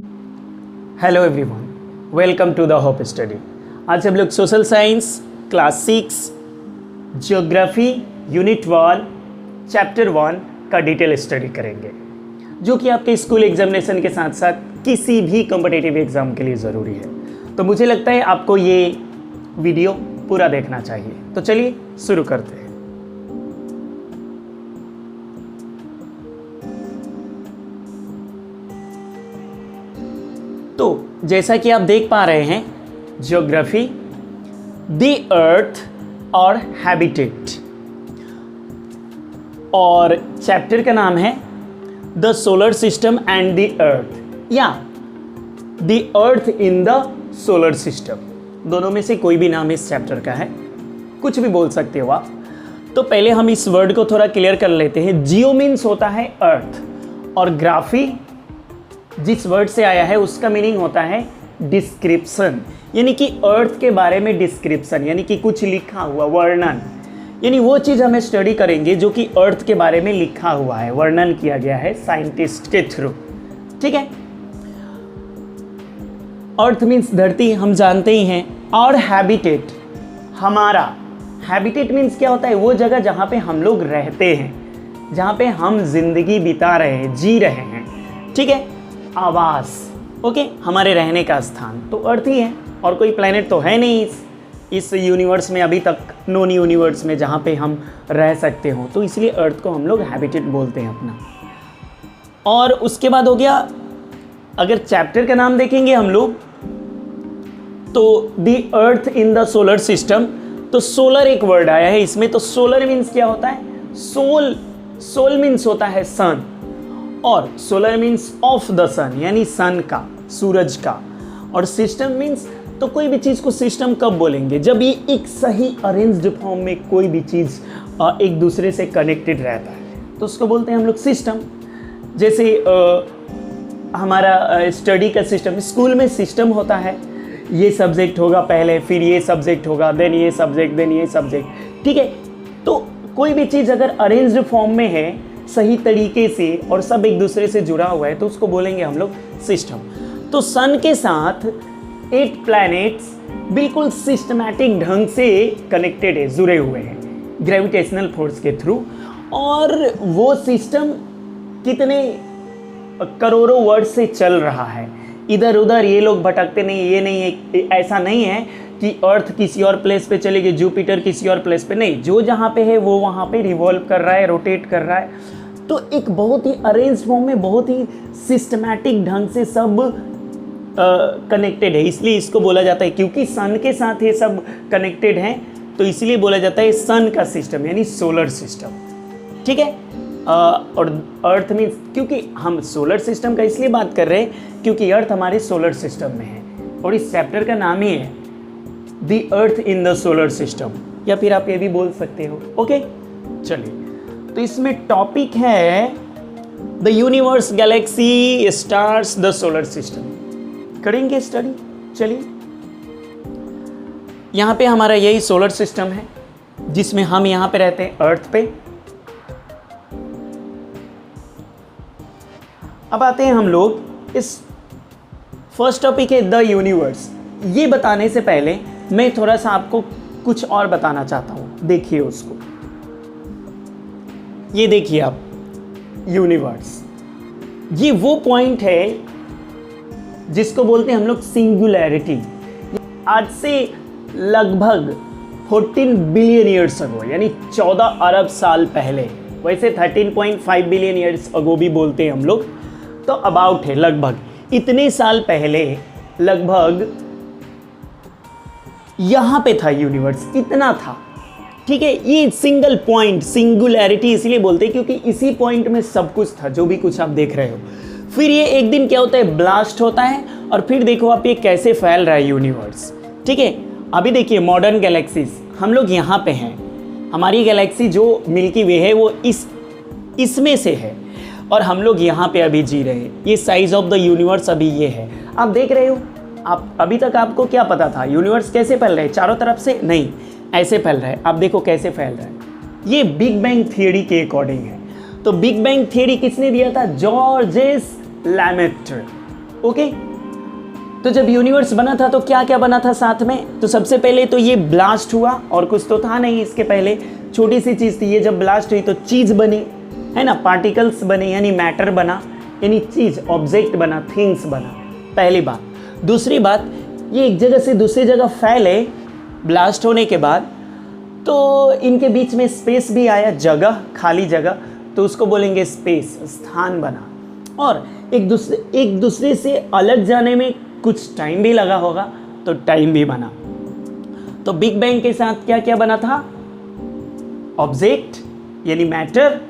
Hello everyone, welcome to the hope study. आज हम लोग social science class 6 geography unit 1 chapter 1 का detail study करेंगे, जो कि आपके स्कूल एग्जामिनेशन के साथ साथ किसी भी कॉम्पिटिटिव एग्जाम के लिए ज़रूरी है। तो मुझे लगता है आपको ये वीडियो पूरा देखना चाहिए। तो चलिए शुरू करते हैं। तो जैसा कि आप देख पा रहे हैं, ज्योग्राफी, द अर्थ और हैबिटेट, और चैप्टर का नाम है the solar system and the earth, या the earth in the solar system. दोनों में से कोई भी नाम इस चैप्टर का है, कुछ भी बोल सकते हो आप। तो पहले हम इस वर्ड को थोड़ा क्लियर कर लेते हैं। जियो मीन्स होता है अर्थ, और ग्राफी जिस वर्ड से आया है उसका मीनिंग होता है डिस्क्रिप्शन, यानी कि अर्थ के बारे में डिस्क्रिप्शन, यानी कि कुछ लिखा हुआ, वर्णन। यानी वो चीज़ हमें स्टडी करेंगे जो कि अर्थ के बारे में लिखा हुआ है, वर्णन किया गया है साइंटिस्ट के थ्रू। ठीक है। अर्थ मीन्स धरती, हम जानते ही हैं, और हैबिटेट हमारा। हैबिटेट मीन्स क्या होता है? वो जगह जहाँ पे हम लोग रहते हैं, जहाँ पे हम जिंदगी बिता रहे हैं, जी रहे हैं। ठीक है। आवास, ओके, हमारे रहने का स्थान तो अर्थ ही है, और कोई प्लैनेट तो है नहीं इस यूनिवर्स में, अभी तक नॉन यूनिवर्स में, जहाँ पे हम रह सकते हो। तो इसलिए अर्थ को हम लोग हैबिटेट बोलते हैं अपना। और उसके बाद हो गया, अगर चैप्टर का नाम देखेंगे हम लोग तो the earth in the solar system. तो सोलर एक वर्ड आया है इसमें। तो सोलर मीन्स क्या होता है? सोल मीन्स होता है सन, और solar means of the sun, यानी सन का, सूरज का। और सिस्टम मीन्स, तो कोई भी चीज़ को सिस्टम कब बोलेंगे? जब ये एक सही अरेंज्ड फॉर्म में कोई भी चीज़ एक दूसरे से कनेक्टेड रहता है तो उसको बोलते हैं हम लोग सिस्टम। जैसे हमारा स्टडी का सिस्टम, स्कूल में सिस्टम होता है, ये सब्जेक्ट होगा पहले, फिर ये सब्जेक्ट होगा, देन ये सब्जेक्ट, देन ये सब्जेक्ट। ठीक है। तो कोई भी चीज़ अगर अरेंज्ड फॉर्म में है, सही तरीके से, और सब एक दूसरे से जुड़ा हुआ है, तो उसको बोलेंगे हम लोग सिस्टम। तो सन के साथ 8 प्लैनेट्स बिल्कुल सिस्टमैटिक ढंग से कनेक्टेड है, जुड़े हुए हैं ग्रेविटेशनल फोर्स के थ्रू। और वो सिस्टम कितने करोड़ों वर्ष से चल रहा है, इधर उधर ये लोग भटकते नहीं, ये नहीं है, ऐसा नहीं है कि अर्थ किसी और प्लेस पे चलेगी, जुपिटर किसी और प्लेस पे नहीं, जो जहाँ पे है वो वहाँ पे रिवॉल्व कर रहा है, रोटेट कर रहा है। तो एक बहुत ही अरेंज फॉर्म में, बहुत ही सिस्टमैटिक ढंग से सब कनेक्टेड है। इसलिए इसको बोला जाता है, क्योंकि सन के साथ ये सब कनेक्टेड हैं, तो इसलिए बोला जाता है सन का सिस्टम, यानी सोलर सिस्टम। ठीक है। और अर्थ मीन्स, क्योंकि हम सोलर सिस्टम का इसलिए बात कर रहे हैं क्योंकि अर्थ हमारे सोलर सिस्टम में है, और इस चैप्टर का नाम ही है the earth in the solar system, या फिर आप ये भी बोल सकते हो। ओके, चलिए। तो इसमें टॉपिक है the universe, Galaxy, stars, the solar system. करेंगे स्टडी। चलिए, यहाँ पे हमारा यही सोलर सिस्टम है, जिसमें हम यहाँ पे रहते हैं, अर्थ पे। अब आते हैं हम लोग, इस फर्स्ट टॉपिक है द यूनिवर्स। ये बताने से पहले मैं थोड़ा सा आपको कुछ और बताना चाहता हूँ। देखिए उसको, ये देखिए आप, यूनिवर्स, ये वो पॉइंट है जिसको बोलते हैं हम लोग सिंगुलैरिटी। आज से लगभग 14 बिलियन ईयर्स अगो, यानी 14 अरब साल पहले, वैसे 13.5 बिलियन ईयर्स अगो भी बोलते हैं हम लोग, तो अबाउट है लगभग इतने साल पहले, लगभग यहाँ पे था यूनिवर्स, इतना था। ठीक है। ये सिंगल पॉइंट, सिंगुलैरिटी इसलिए बोलते हैं क्योंकि इसी पॉइंट में सब कुछ था, जो भी कुछ आप देख रहे हो। फिर ये एक दिन क्या होता है? ब्लास्ट होता है, और फिर देखो आप ये कैसे फैल रहा है यूनिवर्स। ठीक है। अभी देखिए मॉडर्न गैलेक्सीज, हम लोग यहाँ पे हैं, हमारी गैलेक्सी जो मिल्की वे है वो इसमें से है, और हम लोग यहाँ पे अभी जी रहे हैं। ये साइज ऑफ द यूनिवर्स अभी ये है, आप देख रहे हो। आप अभी तक आपको क्या पता था? यूनिवर्स कैसे फैल रहा है? चारों तरफ से नहीं, ऐसे फैल रहा है। आप देखो कैसे फैल रहा है। ये बिग बैंग थियरी के अकॉर्डिंग है। तो बिग बैंग थियरी किसने दिया था? जॉर्जेस लैमेटर। ओके, तो जब यूनिवर्स बना था तो क्या क्या बना था साथ में? तो सबसे पहले तो ये ब्लास्ट हुआ, और कुछ तो था नहीं इसके पहले, छोटी सी चीज़ थी। ये जब ब्लास्ट हुई तो चीज़ बनी, है ना, पार्टिकल्स बने यानी मैटर बना, यानी चीज़, ऑब्जेक्ट बना, थिंग्स बना, पहली बात। दूसरी बात, ये एक जगह से दूसरी जगह फैले ब्लास्ट होने के बाद, तो इनके बीच में स्पेस भी आया, जगह, खाली जगह, तो उसको बोलेंगे स्पेस, स्थान बना। और एक दूसरे से अलग जाने में कुछ टाइम भी लगा होगा, तो टाइम भी बना। तो बिग बैंग के साथ क्या क्या बना था? ऑब्जेक्ट यानी मैटर,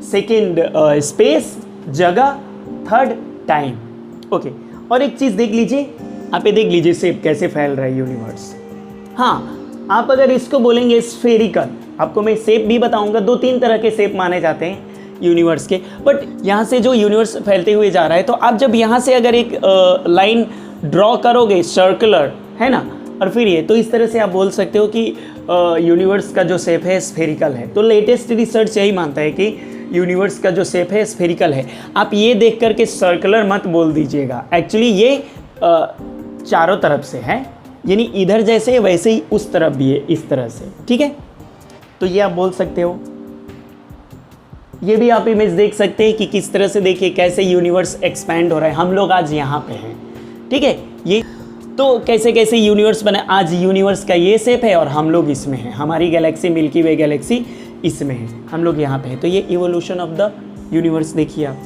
सेकंड स्पेस, जगह, थर्ड टाइम। ओके, और एक चीज़ देख लीजिए, आप ये देख लीजिए शेप कैसे फैल रहा है यूनिवर्स। हाँ, आप अगर इसको बोलेंगे स्फेरिकल, आपको मैं शेप भी बताऊंगा, 2-3 तरह के शेप माने जाते हैं यूनिवर्स के, बट यहाँ से जो यूनिवर्स फैलते हुए जा रहा है, तो आप जब यहाँ से अगर एक लाइन ड्रॉ करोगे सर्कुलर, है ना, और फिर ये, तो इस तरह से आप बोल सकते हो कि यूनिवर्स का जो शेप है स्फेरिकल है। तो लेटेस्ट रिसर्च यही मानता है कि यूनिवर्स का जो शेप है स्फेरिकल है। आप ये देख करके सर्कुलर मत बोल दीजिएगा, एक्चुअली ये चारों तरफ से है, यानी इधर जैसे वैसे ही उस तरफ भी है, इस तरह से, ठीक है। तो ये आप बोल सकते हो। ये भी आप इमेज देख सकते हैं कि किस तरह से, देखिए कैसे यूनिवर्स एक्सपैंड हो रहा है। हम लोग आज यहाँ पे हैं, ठीक है। ये तो कैसे कैसे यूनिवर्स बना, आज यूनिवर्स का ये शेप है और हम लोग इसमें हैं, हमारी गैलेक्सी मिल्की वे गैलेक्सी इसमें है, हम लोग यहाँ पे हैं। तो ये इवोल्यूशन ऑफ द यूनिवर्स देखिए आप,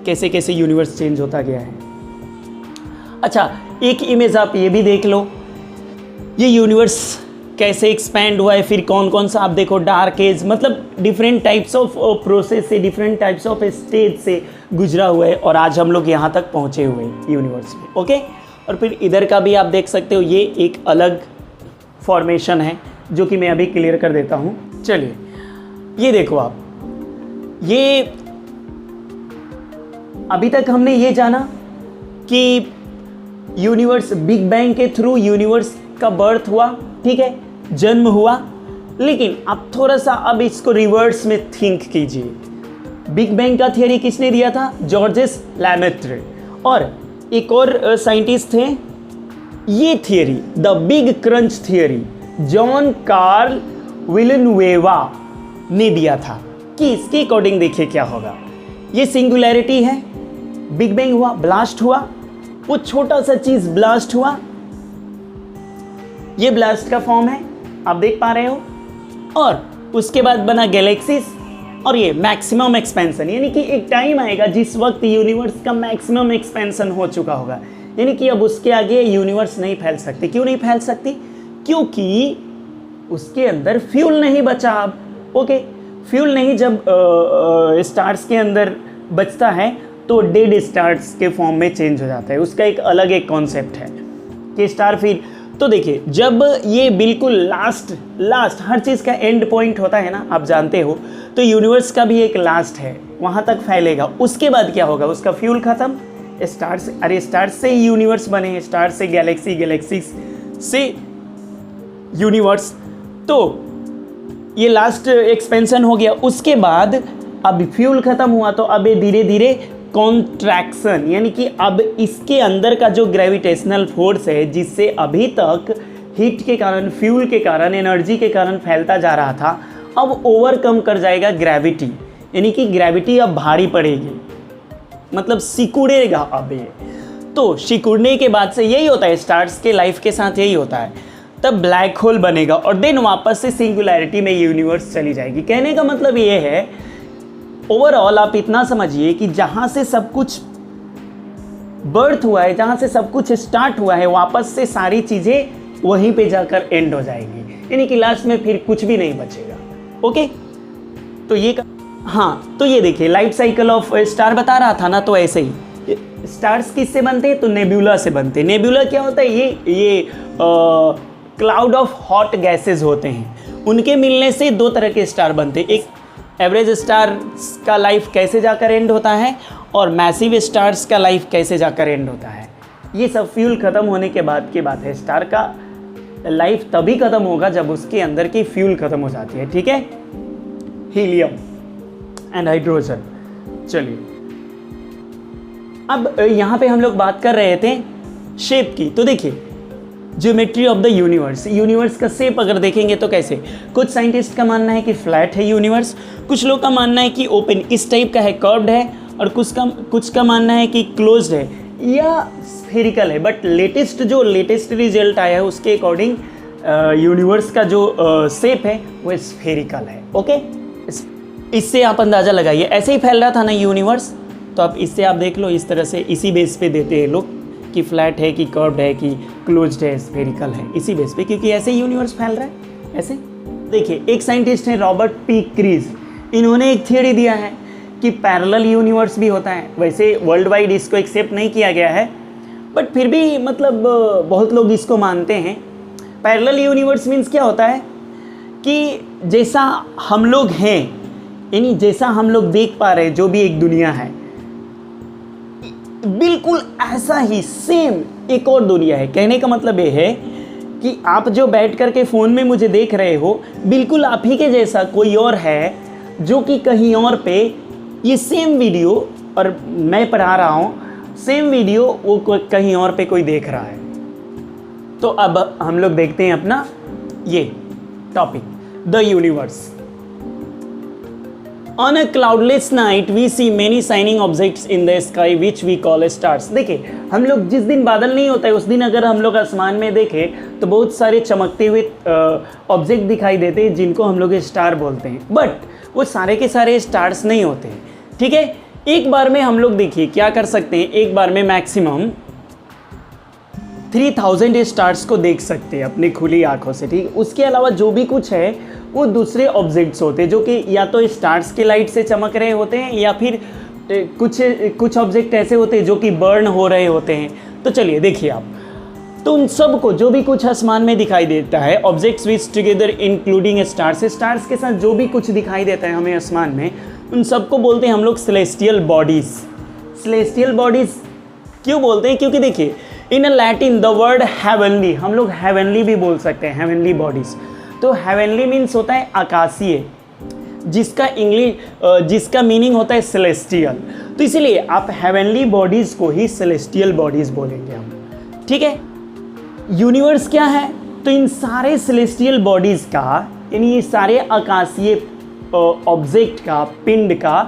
कैसे कैसे यूनिवर्स चेंज होता गया है। अच्छा, एक इमेज आप ये भी देख लो, ये यूनिवर्स कैसे एक्सपैंड हुआ है, फिर कौन कौन सा आप देखो, डार्क एज, मतलब डिफरेंट टाइप्स ऑफ प्रोसेस से, डिफरेंट टाइप्स ऑफ स्टेज से गुजरा हुआ है, और आज हम लोग यहाँ तक पहुँचे हुए हैं यूनिवर्स में। ओके, और फिर इधर का भी आप देख सकते हो, ये एक अलग फॉर्मेशन है जो कि मैं अभी क्लियर कर देता हूँ। चलिए, ये देखो आप, ये अभी तक हमने ये जाना कि यूनिवर्स, बिग बैंग के थ्रू यूनिवर्स का बर्थ हुआ, ठीक है, जन्म हुआ। लेकिन आप थोड़ा सा अब इसको रिवर्स में थिंक कीजिए। बिग बैंग का थियरी किसने दिया था? जॉर्जेस लैमेट्रे, और एक और साइंटिस्ट थे। ये theory, the big crunch theory, John Carl Villanueva ने दिया था कि इसके अकॉर्डिंग देखिए क्या होगा। ये सिंगुलैरिटी है, बिग बैंग हुआ, ब्लास्ट हुआ, वो छोटा सा चीज ब्लास्ट हुआ, ये ब्लास्ट का फॉर्म है, आप देख पा रहे हो, और उसके बाद बना गैलेक्सीज, और ये मैक्सिमम एक्सपेंशन, यानी कि एक टाइम आएगा जिस वक्त यूनिवर्स का मैक्सिमम एक्सपेंशन हो चुका होगा, यानी कि अब उसके आगे यूनिवर्स नहीं फैल सकती। क्यों नहीं फैल सकती? क्योंकि उसके अंदर फ्यूल नहीं बचा अब। ओके, फ्यूल नहीं जब स्टार्स के अंदर बचता है तो डेड स्टार्स के फॉर्म में चेंज हो जाता है। उसका एक अलग एक कॉन्सेप्ट है कि स्टार फिर, तो देखिए जब ये बिल्कुल लास्ट हर चीज़ का एंड पॉइंट होता है ना, आप जानते हो, तो यूनिवर्स का भी एक लास्ट है, वहाँ तक फैलेगा। उसके बाद क्या होगा? उसका फ्यूल खत्म, स्टार्स, अरे स्टार्स से ही यूनिवर्स बने हैं, स्टार से गैलेक्सी, गैलेक्सी से यूनिवर्स, तो ये लास्ट एक्सपेंशन हो गया। उसके बाद अब फ्यूल खत्म हुआ तो अब ये धीरे धीरे कॉन्ट्रैक्शन, यानी कि अब इसके अंदर का जो ग्रेविटेशनल फोर्स है, जिससे अभी तक हीट के कारण, फ्यूल के कारण, एनर्जी के कारण फैलता जा रहा था, अब ओवरकम कर जाएगा ग्रेविटी, यानी कि ग्रेविटी अब भारी पड़ेगी, मतलब सिकुड़ेगा अब ये। तो सिकुड़ने के बाद से यही होता है, स्टार्स के लाइफ के साथ यही होता है, तब ब्लैक होल बनेगा और देन वापस से सिंगुलैरिटी में यूनिवर्स चली जाएगी। कहने का मतलब ये है, ओवरऑल आप इतना समझिए कि जहाँ से सब कुछ बर्थ हुआ है, जहाँ से सब कुछ स्टार्ट हुआ है, वापस से सारी चीज़ें वहीं पे जाकर एंड हो जाएंगी, यानी कि लास्ट में फिर कुछ भी नहीं बचेगा। ओके, तो ये हाँ, तो ये देखिए लाइफ साइकिल ऑफ स्टार बता रहा था ना, तो ऐसे ही स्टार्स किससे बनते हैं? तो नेब्यूला से बनते हैं। नेब्यूला क्या होता है? ये क्लाउड ऑफ हॉट गैसेज होते हैं, उनके मिलने से दो तरह के स्टार बनते हैं। एक एवरेज स्टार्स का लाइफ कैसे जाकर एंड होता है, और मैसिव स्टार्स का लाइफ कैसे जाकर एंड होता है। ये सब फ्यूल ख़त्म होने के बाद की बात है। स्टार का लाइफ तभी ख़त्म होगा जब उसके अंदर की फ्यूल ख़त्म हो जाती है, ठीक है, हीलियम एंड हाइड्रोजन। चलिए अब यहाँ पे हम लोग बात कर रहे थे शेप की। तो देखिए geometry of the universe, universe का शेप अगर देखेंगे तो कैसे, कुछ साइंटिस्ट का मानना है कि फ्लैट है यूनिवर्स, कुछ लोग का मानना है कि ओपन इस टाइप का है, कर्व्ड है, और कुछ का मानना है कि क्लोज्ड है या स्फेरिकल है। बट लेटेस्ट रिजल्ट आया है उसके अकॉर्डिंग यूनिवर्स का जो शेप है वो स्फेरिकल है। ओके, इससे आप अंदाज़ा लगाइए, ऐसे ही फैल रहा था ना यूनिवर्स, तो आप इससे आप देख लो, इस तरह से इसी बेस पे देते हैं लोग कि फ्लैट है कि कर्व्ड है कि क्लोज्ड है, स्फेरिकल है, इसी बेस पे, क्योंकि ऐसे ही यूनिवर्स फैल रहा है ऐसे। देखिए एक साइंटिस्ट है रॉबर्ट पी क्रीज, इन्होंने एक थियोरी दिया है कि पैरेलल यूनिवर्स भी होता है। वैसे वर्ल्ड वाइड इसको एक्सेप्ट नहीं किया गया है, बट फिर भी मतलब बहुत लोग इसको मानते हैं। पैरेलल यूनिवर्स मीन्स क्या होता है कि जैसा हम लोग हैं, यानी जैसा हम लोग देख पा रहे हैं जो भी एक दुनिया है, बिल्कुल ऐसा ही सेम एक और दुनिया है। कहने का मतलब ये है कि आप जो बैठ करके फ़ोन में मुझे देख रहे हो, बिल्कुल आप ही के जैसा कोई और है जो कि कहीं और पे ये सेम वीडियो, और मैं पढ़ा रहा हूँ सेम वीडियो, वो कहीं और पे कोई देख रहा है। तो अब हम लोग देखते हैं अपना ये topic, the universe. On a cloudless night we see many shining objects in the sky which we call stars। देखिए हम लोग जिस दिन बादल नहीं होता है उस दिन अगर हम लोग आसमान में देखें तो बहुत सारे चमकते हुए ऑब्जेक्ट दिखाई देते हैं जिनको हम लोग स्टार बोलते हैं, बट वो सारे के सारे स्टार्स नहीं होते हैं। ठीक है, एक बार में हम लोग देखिए क्या कर सकते हैं, एक बार में मैक्सिमम 3000 स्टार्स को देख सकते हैं अपनी खुली आंखों से। ठीक, उसके अलावा जो भी कुछ है वो दूसरे ऑब्जेक्ट्स होते हैं जो कि या तो स्टार्स की लाइट से चमक रहे होते हैं या फिर कुछ ऑब्जेक्ट ऐसे होते हैं जो कि बर्न हो रहे होते हैं। तो चलिए देखिए आप, तो उन सब को जो भी कुछ आसमान में दिखाई देता है, objects which together including stars, stars के साथ जो भी कुछ दिखाई देता है हमें आसमान में, उन सबको बोलते हैं हम लोग सेलेस्टियल बॉडीज। सेलेस्टियल बॉडीज क्यों बोलते हैं, क्योंकि देखिए in Latin the word heavenly, हम लोग हेवनली भी बोल सकते हैं, हेवनली बॉडीज। तो हेवनली मीन्स होता है आकाशीय, जिसका मीनिंग होता है सेलेस्टियल। तो इसीलिए आप हेवनली बॉडीज को ही सेलेस्टियल बॉडीज बोलेंगे हम। ठीक है, यूनिवर्स क्या है, तो इन सारे सेलेस्टियल बॉडीज का, यानी ये सारे आकाशीय ऑब्जेक्ट का, पिंड का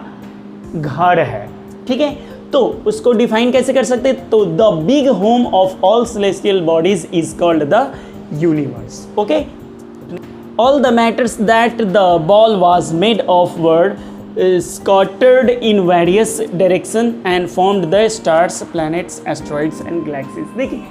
घर है। ठीक है, तो उसको डिफाइन कैसे कर सकते हैं, तो the big home of all celestial bodies is called the universe. Okay, all the matters that the ball was made of were scattered in various directions and formed the stars, planets, asteroids and galaxies। देखिए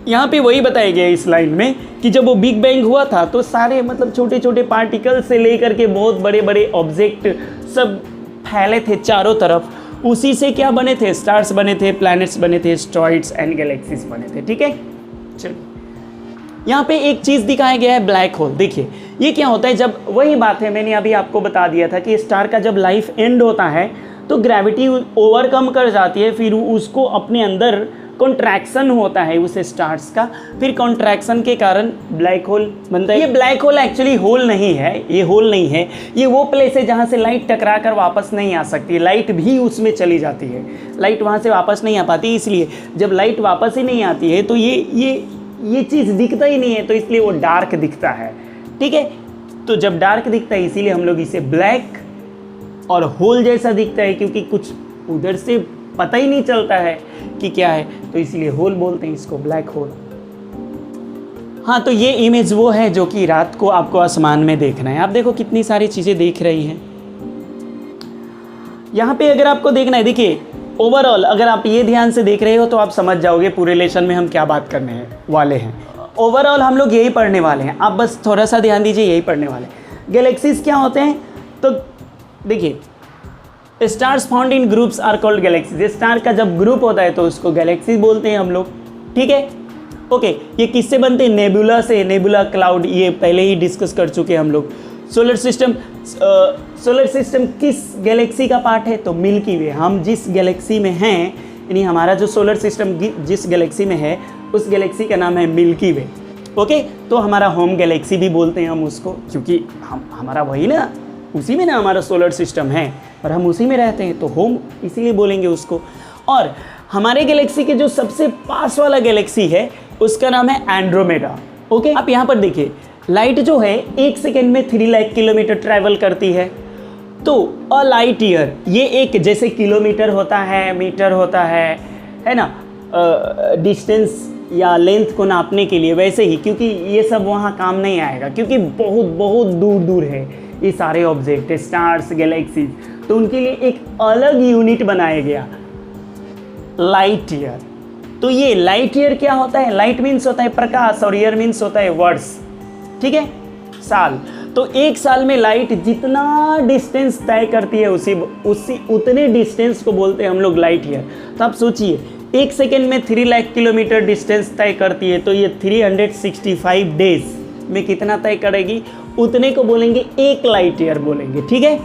यहाँ पे वही बताया गया इस line में कि जब वो बिग बैंग हुआ था तो सारे मतलब छोटे छोटे पार्टिकल से लेकर के बहुत बड़े बड़े ऑब्जेक्ट सब फैले थे चारों तरफ, उसी से क्या बने थे, स्टार्स बने थे, प्लैनेट्स बने थे, एस्टेरॉइड्स एंड गैलेक्सीज बने थे। ठीक है, चलिए यहाँ पे एक चीज़ दिखाया गया है, ब्लैक होल। देखिए ये क्या होता है, जब वही बात है मैंने अभी आपको बता दिया था कि स्टार का जब लाइफ एंड होता है तो ग्रेविटी ओवरकम कर जाती है, फिर उसको अपने अंदर कॉन्ट्रैक्शन होता है उस स्टार्स का, फिर कॉन्ट्रैक्शन के कारण ब्लैक होल बनता है। ये ब्लैक होल एक्चुअली होल नहीं है, ये होल नहीं है, ये वो प्लेस है जहाँ से लाइट टकरा कर वापस नहीं आ सकती, लाइट भी उसमें चली जाती है, लाइट वहाँ से वापस नहीं आ पाती। इसलिए जब लाइट वापस ही नहीं आती है तो ये चीज़ दिखता ही नहीं है, तो इसलिए वो डार्क दिखता है। ठीक है, तो जब डार्क दिखता है इसीलिए हम लोग इसे ब्लैक और होल जैसा दिखता है, क्योंकि कुछ उधर से पता ही नहीं चलता है कि क्या है, तो इसलिए होल बोलते हैं इसको, ब्लैक होल। हाँ, तो ये इमेज वो है जो कि रात को आपको आसमान में देखना है। आप देखो कितनी सारी चीज़ें देख रही हैं यहाँ पे। अगर आपको देखना है, देखिए ओवरऑल अगर आप ये ध्यान से देख रहे हो तो आप समझ जाओगे पूरे लेसन में हम क्या बात करने वाले हैं। ओवरऑल हम लोग यही पढ़ने वाले हैं, आप बस थोड़ा सा ध्यान दीजिए, यही पढ़ने वाले हैं। गैलेक्सीज क्या होते हैं, तो देखिए stars found in groups are called galaxies. Star का जब ग्रुप होता है तो उसको गैलेक्सी बोलते हैं हम लोग। ठीक है, ओके, ये किससे बनते हैं, नेबुला से, नेबुला क्लाउड, ये पहले ही डिस्कस कर चुके हैं हम लोग। सोलर सिस्टम किस गैलेक्सी का पार्ट है, तो मिल्की वे। हम जिस गैलेक्सी में हैं, यानी हमारा जो सोलर सिस्टम जिस गैलेक्सी में है उस गैलेक्सी का नाम है मिल्की वे। ओके, तो हमारा होम गैलेक्सी भी बोलते हैं हम उसको, क्योंकि हमारा वही ना, उसी में ना हमारा सोलर सिस्टम है और हम उसी में रहते हैं, तो होम इसीलिए बोलेंगे उसको। और हमारे गैलेक्सी के जो सबसे पास वाला गैलेक्सी है उसका नाम है एंड्रोमेडा। ओके, आप यहाँ पर देखिए, लाइट जो है 1 सेकेंड में 3 लाख किलोमीटर ट्रैवल करती है। तो अ लाइट ईयर, ये एक जैसे किलोमीटर होता है, मीटर होता है ना, डिस्टेंस या लेंथ को नापने के लिए, वैसे ही, क्योंकि ये सब वहाँ काम नहीं आएगा, क्योंकि बहुत बहुत दूर दूर है ये सारे ऑब्जेक्ट, स्टार्स, गैलेक्सीज, तो उनके लिए एक अलग यूनिट बनाया गया, लाइट ईयर। तो ये लाइट ईयर क्या होता है? लाइट मीन्स होता है प्रकाश और ईयर मीन्स होता है वर्ष, ठीक है, साल। तो एक साल में लाइट जितना डिस्टेंस तय करती है उसी उतने डिस्टेंस को बोलते हैं हम लोग लाइट ईयर। तो आप सोचिए, 1 सेकेंड में 3 लाख किलोमीटर डिस्टेंस तय करती है, तो ये 365 डेज में कितना तय करेगी, उतने को बोलेंगे 1 लाइट ईयर बोलेंगे, ठीक है।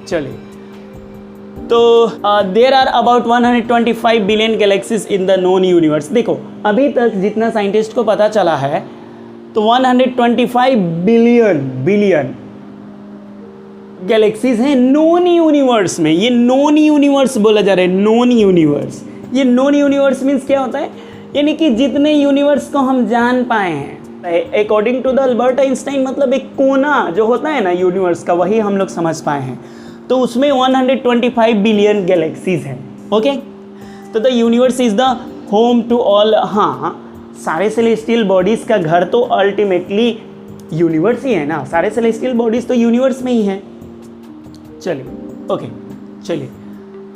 चलिए, तो there are about 125 billion galaxies in the known universe. देखो, अभी तक जितना साइंटिस्ट को पता चला है, तो 125 बिलियन गैलेक्सीज हैं नॉन यूनिवर्स में। ये नॉन यूनिवर्स बोला जा रहा है, नॉन यूनिवर्स। ये नॉन यूनिवर्स मीन्स क्या होता है? यानी कि जितने यूनिवर्स को हम जान पाए हैं, according to the Albert Einstein, मतलब एक कोना जो होता है ना यूनिवर्स का, वही हम लोग समझ पाए हैं। तो उसमें 125 बिलियन गैलेक्सीज हैं। ओके, तो the universe is the home to all. हाँ, सारे सेलेस्टियल बॉडीज़ का घर तो अल्टीमेटली यूनिवर्स ही है ना, सारे सेलेस्टियल बॉडीज़ तो यूनिवर्स में ही है। चलिए, ओके, चलिए,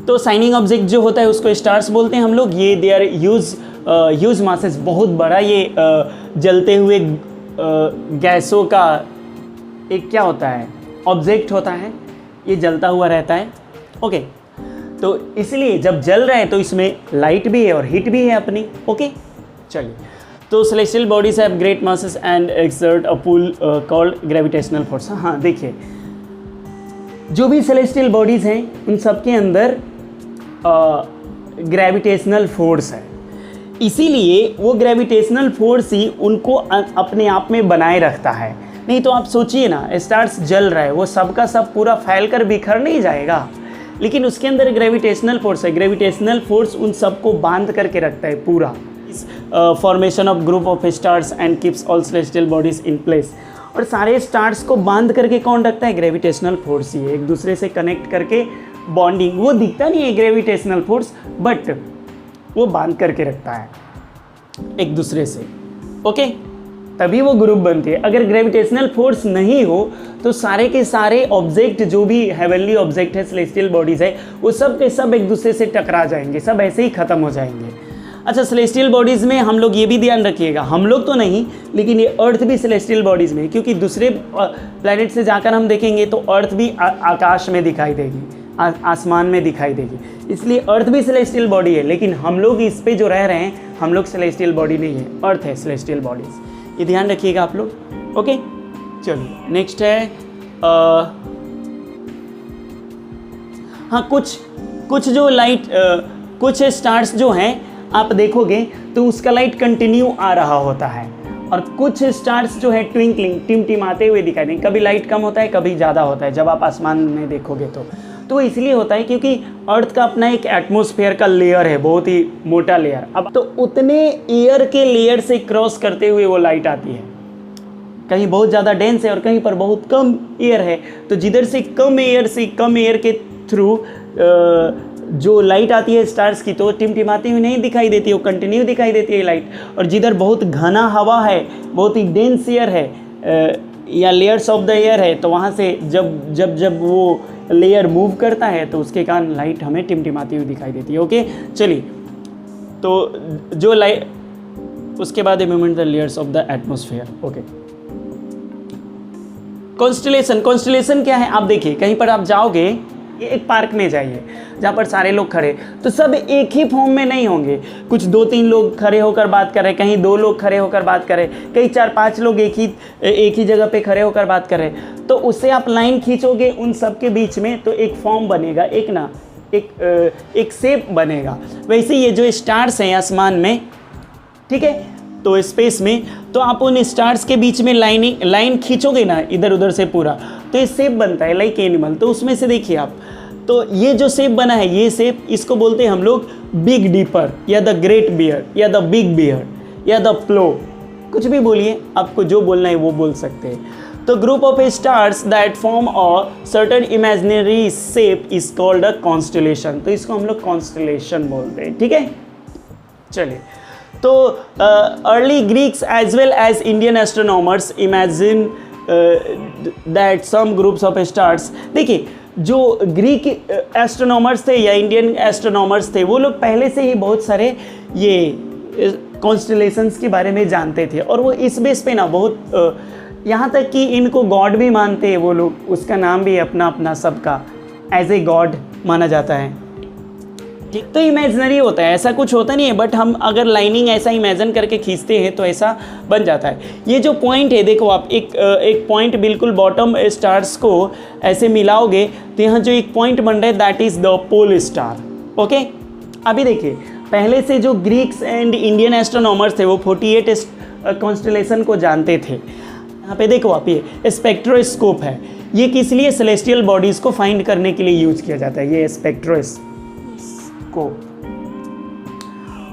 तो साइनिंग ऑब्जेक्ट जो होता है उसको स्टार्स बोलते हैं हम लोग। ये दे आर ह्यूज मासेस, बहुत बड़ा ये जलते हुए गैसों का एक क्या होता है, ऑब्जेक्ट होता है, ये जलता हुआ रहता है। ओके, तो इसलिए जब जल रहा है तो इसमें लाइट भी है और हीट भी है अपनी। ओके, चलिए, तो celestial bodies have great masses and exert a pull called gravitational force. हाँ, देखिए, जो भी सेलेस्टियल बॉडीज़ हैं उन सब के अंदर ग्रेविटेशनल फोर्स है, इसीलिए वो ग्रेविटेशनल फोर्स ही उनको अपने आप में बनाए रखता है। नहीं तो आप सोचिए ना, स्टार्स जल रहा है, वो सब का सब पूरा फैल कर बिखर नहीं जाएगा, लेकिन उसके अंदर ग्रेविटेशनल फोर्स है। ग्रेविटेशनल फोर्स उन सबको बांध करके रखता है पूरा। Formation of group of stars and keeps all celestial bodies in place. और सारे स्टार्स को बांध करके कौन रखता है? ग्रेविटेशनल फोर्स ही है, एक दूसरे से कनेक्ट करके बॉन्डिंग। वो दिखता नहीं है ग्रेविटेशनल फोर्स, बट वो बांध करके रखता है एक दूसरे से। ओके, तभी वो ग्रुप बनती है। अगर ग्रेविटेशनल फोर्स नहीं हो तो सारे के सारे ऑब्जेक्ट, जो भी हेवनली ऑब्जेक्ट है, सेलेस्टियल बॉडीज है, वो सब के सब एक दूसरे से टकरा जाएंगे, सब ऐसे ही खत्म हो जाएंगे। अच्छा, सेलेस्टियल बॉडीज़ में हम लोग ये भी ध्यान रखिएगा, हम लोग तो नहीं, लेकिन ये अर्थ भी सेलेस्टियल बॉडीज़ में है, क्योंकि दूसरे प्लैनेट से जाकर हम देखेंगे तो अर्थ भी आकाश में दिखाई देगी, आसमान में दिखाई देगी। इसलिए अर्थ भी सेलेस्टियल बॉडी है, लेकिन हम लोग इस पे जो रह रहे हैं, हम लोग सेलेस्टियल बॉडी नहीं है, अर्थ है सेलेस्टियल बॉडीज़। ये ध्यान रखिएगा आप लोग। ओके, चलिए, नेक्स्ट है हाँ, कुछ जो लाइट, कुछ स्टार्स जो हैं आप देखोगे तो उसका लाइट कंटिन्यू आ रहा होता है, और कुछ स्टार्स जो है ट्विंकलिंग, टिमटिमाते हुए दिखाई देंगे। कभी लाइट कम होता है, कभी ज़्यादा होता है जब आप आसमान में देखोगे तो इसलिए होता है क्योंकि अर्थ का अपना एक एटमॉस्फेयर का लेयर है, बहुत ही मोटा लेयर। अब तो उतने एयर के लेयर से क्रॉस करते हुए वो लाइट आती है। कहीं बहुत ज़्यादा डेंस है और कहीं पर बहुत कम एयर है, तो जिधर से कम एयर के थ्रू जो लाइट आती है स्टार्स की, तो टिमटिमाती हुई नहीं दिखाई देती है, वो कंटिन्यू दिखाई देती है लाइट। और जिधर बहुत घना हवा है, बहुत ही डेंस एयर है, या लेयर्स ऑफ द एयर है, तो वहाँ से जब वो लेयर मूव करता है तो उसके कारण लाइट हमें टिमटिमाती हुई दिखाई देती है। ओके, चलिए, तो जो लाइट, उसके बाद movement the layers of the atmosphere. Okay, constellation क्या है? आप देखिए, कहीं पर आप जाओगे, ये एक पार्क में जाइए जहाँ पर सारे लोग खड़े, तो सब एक ही फॉर्म में नहीं होंगे। कुछ 2-3 लोग खड़े होकर बात कर रहे, कहीं 2 लोग खड़े होकर बात कर रहे, कहीं 4-5 लोग एक ही जगह पे खड़े होकर बात कर रहे। तो उससे आप लाइन खींचोगे उन सब के बीच में, तो एक फॉर्म बनेगा, एक शेप बनेगा। वैसे ये जो स्टार्स हैं आसमान में, ठीक है, तो स्पेस में, तो आप उन स्टार्स के बीच में लाइन खींचोगे ना इधर उधर से पूरा, तो ये शेप बनता है लाइक एनिमल। तो उसमें से देखिए आप, तो ये जो शेप बना है, ये शेप, इसको बोलते हैं हम लोग बिग डीपर या द ग्रेट बियर या द बिग बियर या द प्लो, कुछ भी बोलिए, आपको जो बोलना है वो बोल सकते हैं। तो group of stars that form a certain imaginary shape is called a constellation. तो इसको हम लोग कॉन्स्टेलेशन बोलते हैं, ठीक है। चलिए, तो early Greeks as well as Indian astronomers imagine that some groups of stars. देखिए, जो ग्रीक एस्ट्रोनॉमर्स थे या इंडियन एस्ट्रोनॉमर्स थे, वो लोग पहले से ही बहुत सारे ये कॉन्स्टेलेशंस के बारे में जानते थे, और वो इस बेस पे ना बहुत यहाँ तक कि इनको गॉड भी मानते हैं वो लोग, उसका नाम भी अपना अपना सबका एज ए गॉड माना जाता है, ठीक। तो इमेजिनरी होता है, ऐसा कुछ होता नहीं है, बट हम अगर लाइनिंग ऐसा इमेजिन करके खींचते हैं तो ऐसा बन जाता है। ये जो पॉइंट है, देखो आप एक पॉइंट बिल्कुल बॉटम स्टार्स को ऐसे मिलाओगे तो यहाँ जो एक पॉइंट बन रहा है that is the pole star, okay. अभी देखिए, पहले से जो ग्रीक्स एंड इंडियन एस्ट्रोनॉमर्स थे वो 48 कॉन्स्टेलेशन को जानते थे। यहाँ पे देखो आप, ये स्पेक्ट्रोस्कोप है, ये किस लिए, सेलेस्टियल बॉडीज़ को फाइंड करने के लिए यूज किया जाता है, ये स्पेक्ट्रोस्कोप।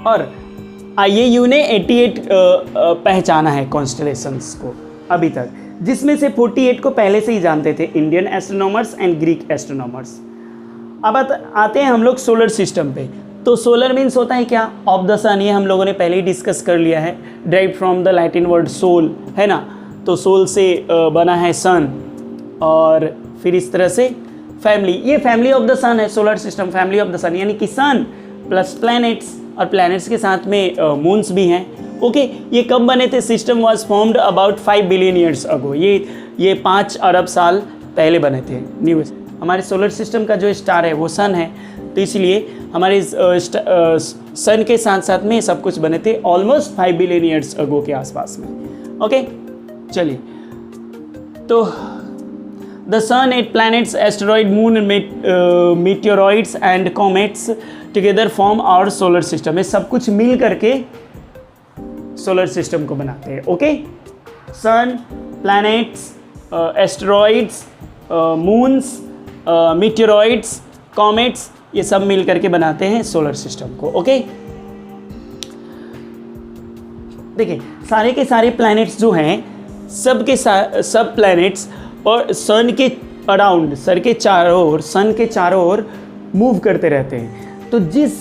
और IAU ने 88 पहचाना है कॉन्स्टेलेशंस को अभी तक, जिसमें से 48 को पहले से ही जानते थे Indian astronomers and Greek astronomers. अब आते हैं हम लोग सोलर सिस्टम पे। तो सोलर मीन्स होता है क्या, ऑफ द सन, ये हम लोगों ने पहले ही डिस्कस कर लिया है, derived from the Latin word sol, है ना। तो सोल से बना है सन, और फिर इस तरह से फैमिली, ये फैमिली ऑफ द सन है solar system, family of the sun, यानी कि सन प्लस प्लैनेट्स, और प्लैनेट्स के साथ में मून्स भी हैं, ओके। ये कब बने थे, system was formed about 5 billion years ago, ये 5 अरब साल पहले बने थे। न्यू हमारे सोलर सिस्टम का जो स्टार है वो सन है, तो इसलिए हमारे सन के साथ साथ में सब कुछ बने थे ऑलमोस्ट 5 बिलियन ईयर्स अगो के आसपास में, ओके। चलिए, तो the sun, 8 planets, asteroid, moon, meteoroids and comets together form our solar system। ये सब कुछ मिल करके सोलर सिस्टम को बनाते हैं, ओके। सन, planets, asteroids, moons, meteoroids, comets, ये सब मिल करके बनाते हैं सोलर सिस्टम को, ओके। देखिए, सारे के सारे प्लैनेट्स जो हैं, सब प्लैनेट्स और सन के अराउंड, सन के चारों ओर मूव करते रहते हैं। तो जिस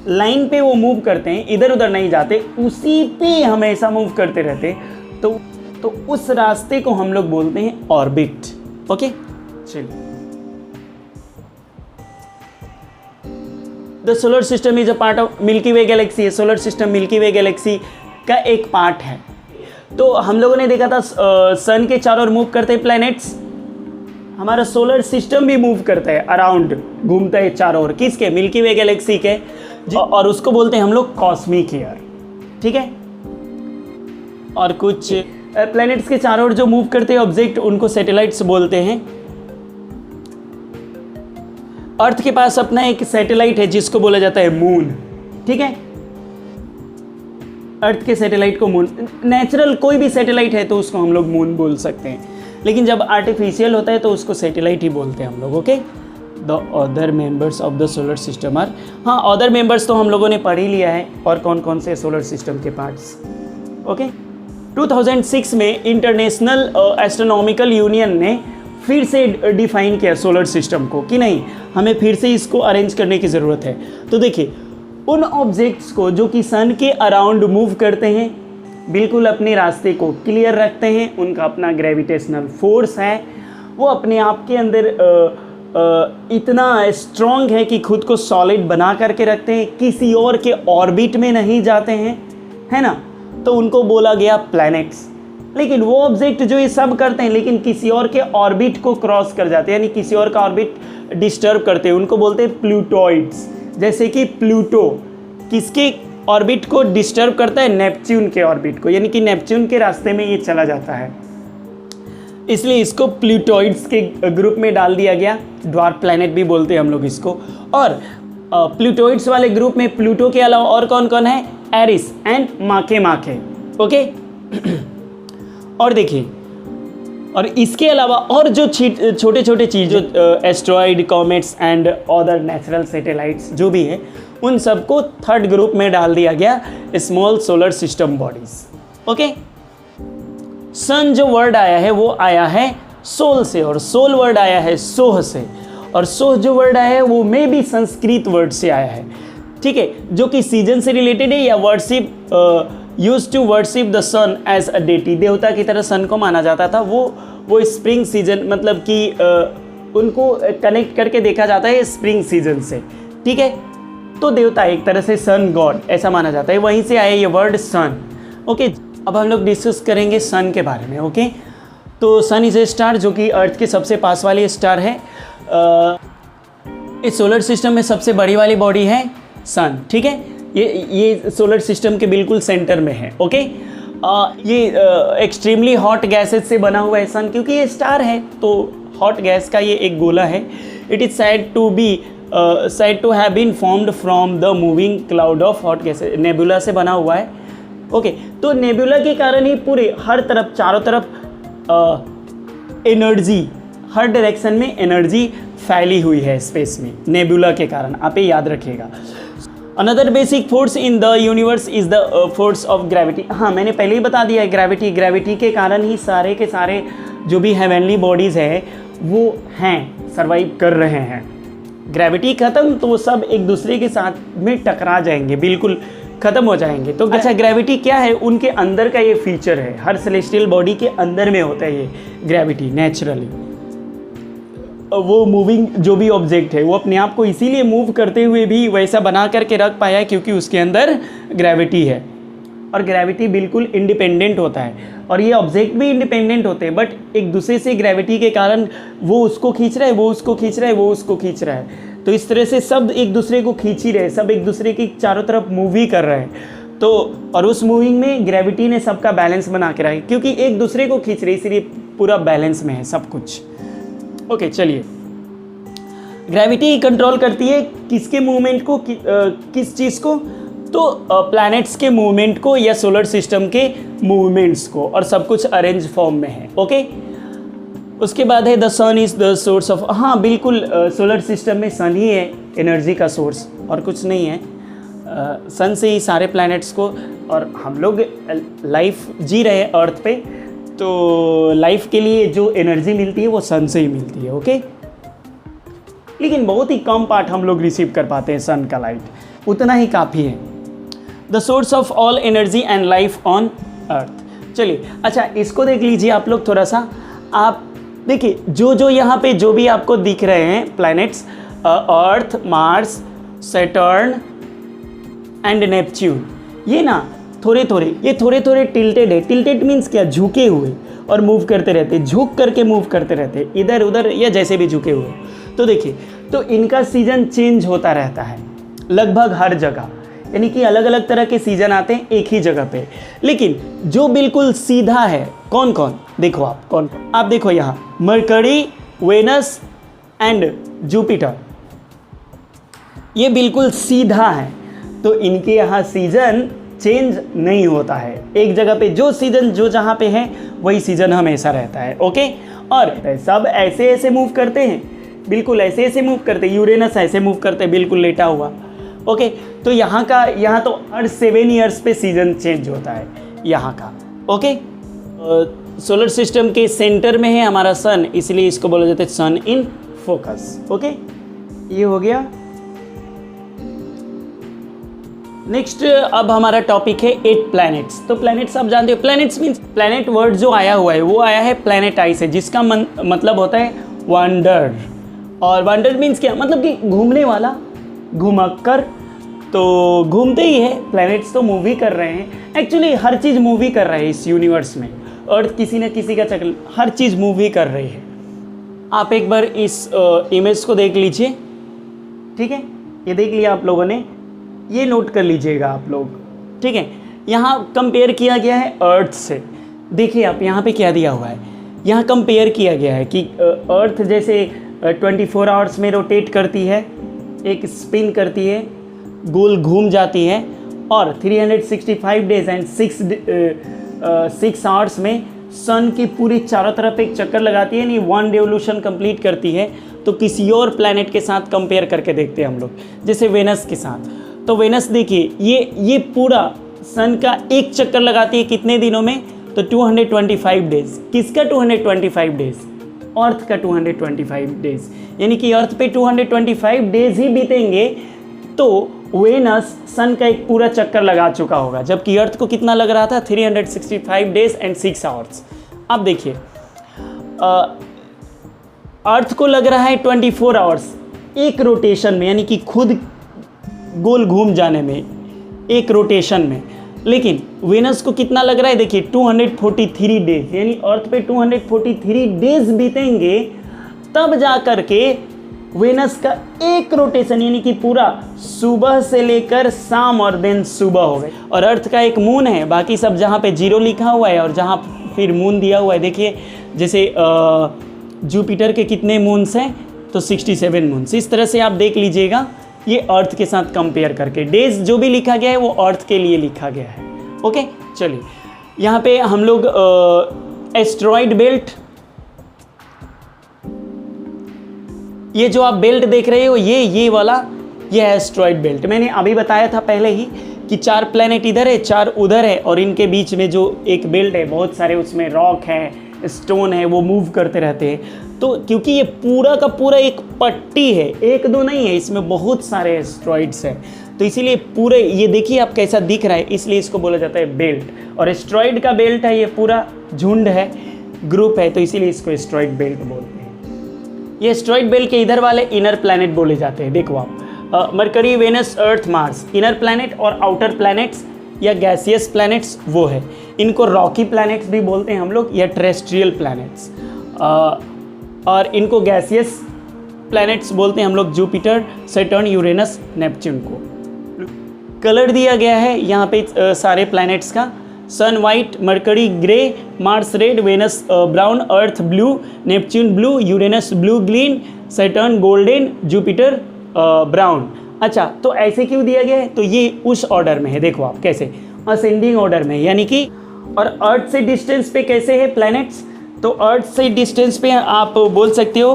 लाइन पे वो मूव करते हैं, इधर उधर नहीं जाते, उसी पे हमेशा मूव करते रहते हैं, तो उस रास्ते को हम लोग बोलते हैं ऑर्बिट, ओके। चलिए, the solar system is a part of milky way Galaxy. Solar system milky way Galaxy का एक पार्ट है। तो हम लोगों ने देखा था सन के चारों ओर मूव करते हैं प्लैनेट्स, हमारा सोलर सिस्टम भी मूव करता है, अराउंड घूमता है चारों ओर, किसके, मिल्की वे गैलेक्सी के, और उसको बोलते हैं हम लोग कॉस्मिक ईयर, ठीक है। और कुछ प्लैनेट्स के चारों ओर जो मूव करते हैं ऑब्जेक्ट, उनको सैटेलाइट्स बोलते हैं। अर्थ के पास अपना एक सैटेलाइट है जिसको बोला जाता है मून, ठीक है। अर्थ के सैटेलाइट को मून, नेचुरल कोई भी सैटेलाइट है तो उसको हम लोग मून बोल सकते हैं, लेकिन जब आर्टिफिशियल होता है तो उसको सैटेलाइट ही बोलते हैं हम लोग, okay. The other members of the solar system are, हाँ, अदर मेंबर्स तो हम लोगों ने पढ़ ही लिया है, और कौन कौन से सोलर सिस्टम के पार्ट्स, ओके। 2006 में इंटरनेशनल एस्ट्रोनॉमिकल यूनियन ने फिर से डिफाइन किया सोलर सिस्टम को, कि नहीं, हमें फिर से इसको अरेंज करने की ज़रूरत है। तो देखिए, उन ऑब्जेक्ट्स को जो कि सन के अराउंड मूव करते हैं, बिल्कुल अपने रास्ते को क्लियर रखते हैं, उनका अपना ग्रेविटेशनल फोर्स है, वो अपने आप के अंदर इतना स्ट्रॉन्ग है कि खुद को सॉलिड बना करके रखते हैं, किसी और के ऑर्बिट में नहीं जाते हैं, है ना। तो उनको बोला गया प्लैनेट्स। लेकिन वो ऑब्जेक्ट जो ये सब करते हैं लेकिन किसी और के ऑर्बिट को क्रॉस कर जाते हैं, यानी किसी और का ऑर्बिट डिस्टर्ब करते हैं, उनको बोलते हैं प्लूटॉइड्स। जैसे कि प्लूटो किसके ऑर्बिट को डिस्टर्ब करता है, नेपच्यून के ऑर्बिट को, यानी कि नेपच्यून के रास्ते में ये चला जाता है, इसलिए इसको प्लूटॉइड्स के ग्रुप में डाल दिया गया। ड्वार्फ प्लैनेट भी बोलते हैं हम लोग इसको। और प्लूटॉइड्स वाले ग्रुप में प्लूटो के अलावा और कौन कौन है, एरिस एंड माके, ओके। और देखिए, और इसके अलावा और जो छोटे छोटे चीज़ जो asteroid, comets and other natural satellites जो भी है, उन सबको थर्ड ग्रुप में डाल दिया गया, small solar system bodies. Okay, sun जो वर्ड आया है वो आया है सोल से, और सोल वर्ड आया है सोह से, और सोह जो वर्ड आया है वो मे भी संस्कृत वर्ड से आया है, ठीक है, जो कि सीजन से रिलेटेड है, या worship use to worship the sun as a deity, देवता की तरह सन को माना जाता था। वो स्प्रिंग सीजन, मतलब कि उनको कनेक्ट करके देखा जाता है स्प्रिंग सीजन से, ठीक है। तो देवता एक तरह से सन गॉड ऐसा माना जाता है, वहीं से आया ये वर्ड सन। ओके, अब हम लोग डिस्कस करेंगे सन के बारे में। ओके, तो सन इज ए स्टार जो कि अर्थ के सबसे पास वाली स्टार है। इस सोलर सिस्टम में सबसे बड़ी वाली बॉडी है सन, ठीक है। ये सोलर सिस्टम के बिल्कुल सेंटर में है। ओके, ये एक्सट्रीमली हॉट गैसेस से बना हुआ है सन, क्योंकि ये स्टार है तो हॉट गैस का ये एक गोला है। It is said to have been formed from the moving cloud of hot gases, nebula से बना हुआ है। ओके, तो नेबुला के कारण ही पूरे हर तरफ, चारों तरफ एनर्जी, हर डायरेक्शन में एनर्जी फैली हुई है स्पेस में, नेबुला के कारण, आप ये याद रखिएगा। Another basic force in the universe is the force of gravity. हाँ, मैंने पहले ही बता दिया है, ग्रेविटी के कारण ही सारे के सारे जो भी हेवनली बॉडीज़ है वो हैं, सर्वाइव कर रहे हैं। ग्रेविटी खत्म तो वो सब एक दूसरे के साथ में टकरा जाएंगे, बिल्कुल खत्म हो जाएंगे। तो अच्छा, ग्रेविटी क्या है? उनके अंदर का ये फीचर है, हर सेलेस्टियल बॉडी के अंदर में होता है ये ग्रेविटी नेचुरली। वो मूविंग जो भी ऑब्जेक्ट है वो अपने आप को इसीलिए मूव करते हुए भी वैसा बना करके रख पाया है क्योंकि उसके अंदर ग्रेविटी है, और ग्रेविटी बिल्कुल इंडिपेंडेंट होता है, और ये ऑब्जेक्ट भी इंडिपेंडेंट होते हैं, बट एक दूसरे से ग्रेविटी के कारण वो उसको खींच रहा है, वो उसको खींच रहा है, वो उसको खींच रहा है, तो इस तरह से सब एक दूसरे को खींच ही रहे, सब एक दूसरे की चारों तरफ मूव ही कर रहे हैं। तो और उस मूविंग में ग्रेविटी ने सबका बैलेंस बना के रखा, क्योंकि एक दूसरे को खींच रहे, इसलिए पूरा बैलेंस में है सब कुछ। ओके, चलिए, ग्रेविटी कंट्रोल करती है किसके मूवमेंट को, किस चीज़ को? तो प्लैनेट्स के मूवमेंट को या सोलर सिस्टम के मूवमेंट्स को, और सब कुछ अरेंज फॉर्म में है। ओके, उसके बाद है the sun is the source of, हाँ बिल्कुल, सोलर सिस्टम में सन ही है एनर्जी का सोर्स, और कुछ नहीं है। सन से ही सारे प्लैनेट्स को, और हम लोग लाइफ जी रहे हैं अर्थ पे, तो लाइफ के लिए जो एनर्जी मिलती है वो सन से ही मिलती है। ओके, लेकिन बहुत ही कम पार्ट हम लोग रिसीव कर पाते हैं सन का लाइट, उतना ही काफ़ी है। The source of all energy and life on earth. चलिए, अच्छा इसको देख लीजिए आप लोग थोड़ा सा। आप देखिए, जो यहाँ पे जो भी आपको दिख रहे हैं planets, earth, Mars, Saturn and Neptune, ये ना थोड़े थोड़े टिल्टेड है। टिल्टेड मीन्स क्या? झुके हुए, और मूव करते रहते, झुक करके मूव करते रहते, इधर उधर या जैसे भी झुके हुए। तो देखिए, तो इनका सीजन चेंज होता रहता है लगभग हर जगह, यानी कि अलग अलग तरह के सीजन आते हैं एक ही जगह पे। लेकिन जो बिल्कुल सीधा है, कौन कौन? देखो आप, कौन? आप देखो यहाँ, मरकरी, वेनस एंड जुपिटर, ये बिल्कुल सीधा है, तो इनके यहाँ सीजन चेंज नहीं होता है। एक जगह पे जो सीजन जो जहाँ पे है वही सीजन हमेशा रहता है। ओके, और सब ऐसे ऐसे मूव करते हैं, बिल्कुल ऐसे ऐसे मूव करते हैं। यूरेनस ऐसे मूव करते हैं, बिल्कुल लेटा हुआ। ओके, तो यहाँ तो हर 7 ईयर्स पे सीजन चेंज होता है यहाँ का। ओके, सोलर सिस्टम के सेंटर में है हमारा सन, इसलिए इसको बोला जाता है सन इन फोकस। ओके, ये हो गया। नेक्स्ट अब हमारा टॉपिक है 8 प्लैनेट्स। तो प्लैनेट्स आप जानते हो, प्लैनेट्स मीन्स, प्लैनेट वर्ड जो आया हुआ है वो आया है प्लैनेटाई से, जिसका मतलब होता है वंडर। और वंडर मीन्स क्या? मतलब कि घूमने वाला, घुमक्कर, तो घूमते ही है। प्लैनेट्स तो मूवी कर रहे हैं, एक्चुअली हर चीज़ मूवी कर रहे हैं इस यूनिवर्स में। अर्थ किसी न किसी का चक्कर, हर चीज़ मूवी कर रही है। आप एक बार इस इमेज को देख लीजिए, ठीक है, ये देख लिया आप लोगों ने, ये नोट कर लीजिएगा आप लोग, ठीक है। यहाँ कंपेयर किया गया है अर्थ से। देखिए आप यहाँ पे क्या दिया हुआ है, यहाँ कंपेयर किया गया है कि अर्थ जैसे 24 आवर्स में रोटेट करती है, एक स्पिन करती है, गोल घूम जाती है, और 365 डेज एंड 6 आवर्स में सन के पूरे चारों तरफ एक चक्कर लगाती है, नहीं 1 रिवोल्यूशन कंप्लीट करती है, तो किसी और प्लैनेट के साथ कंपेयर करके देखते हैं हम लोग, जैसे वेनस के साथ। तो वेनस देखिए ये पूरा सन का एक चक्कर लगाती है कितने दिनों में, तो 225 डेज। किसका 225 डेज? अर्थ का 225 डेज, यानी कि अर्थ पे 225 डेज ही बीतेंगे तो वेनस सन का एक पूरा चक्कर लगा चुका होगा, जबकि अर्थ को कितना लग रहा था? 365 डेज एंड 6 आवर्स। अब देखिए अर्थ को लग रहा है 24 आवर्स एक रोटेशन में, यानी कि खुद गोल घूम जाने में, एक रोटेशन में। लेकिन वेनस को कितना लग रहा है? देखिए 243 डेज, यानी अर्थ पे 243 डेज बीतेंगे तब जा कर के वेनस का एक रोटेशन, यानी कि पूरा सुबह से लेकर शाम और दिन सुबह हो गए। और अर्थ का एक मून है, बाकी सब जहाँ पे 0 लिखा हुआ है और जहाँ फिर मून दिया हुआ है, देखिए जैसे जुपिटर के कितने मून्स हैं, तो 67 मून्स। इस तरह से आप देख लीजिएगा ये अर्थ के साथ कंपेयर करके, डेज जो भी लिखा गया है वो अर्थ के लिए लिखा गया है। ओके, चलिए यहाँ पे हम लोग एस्ट्रॉइड बेल्ट, ये जो आप बेल्ट देख रहे हो ये वाला ये है एस्ट्रॉइड बेल्ट। मैंने अभी बताया था पहले ही कि 4 प्लैनेट इधर है, 4 उधर है, और इनके बीच में जो एक बेल्ट है, बहुत सारे उसमें रॉक है, स्टोन है, वो मूव करते रहते हैं। तो क्योंकि ये पूरा का पूरा एक पट्टी है, एक दो नहीं है, इसमें बहुत सारे एस्ट्रॉइड्स हैं, तो इसीलिए पूरे ये देखिए आप कैसा दिख रहा है, इसलिए इसको बोला जाता है बेल्ट। और एस्ट्रॉइड का बेल्ट है, ये पूरा झुंड है, ग्रुप है, तो इसीलिए इसको एस्ट्रॉइड बेल्ट बोलते हैं। ये एस्ट्रॉइड बेल्ट के इधर वाले इनर प्लैनेट बोले जाते हैं। देखो आप मरकरी, वेनस, अर्थ, मार्स इनर प्लैनेट, और आउटर प्लैनेट्स या गैसियस प्लैनेट्स वो है। इनको रॉकी प्लैनेट्स भी बोलते हैं हम लोग, या टेरेस्ट्रियल प्लैनेट्स। और इनको गैसियस प्लैनेट्स बोलते हैं हम लोग जुपिटर, सैटर्न, यूरेनस, नेपच्यून को। कलर दिया गया है यहाँ पे सारे प्लैनेट्स का, sun white, Mercury grey, Mars red, Venus brown, Earth blue, Neptune blue, Uranus blue green, Saturn golden, Jupiter brown. अच्छा, तो ऐसे क्यों दिया गया है? तो ये उस ऑर्डर में है, देखो आप कैसे असेंडिंग ऑर्डर में, यानी कि। और अर्थ से डिस्टेंस पे कैसे है प्लैनेट्स? तो अर्थ से डिस्टेंस पे आप बोल सकते हो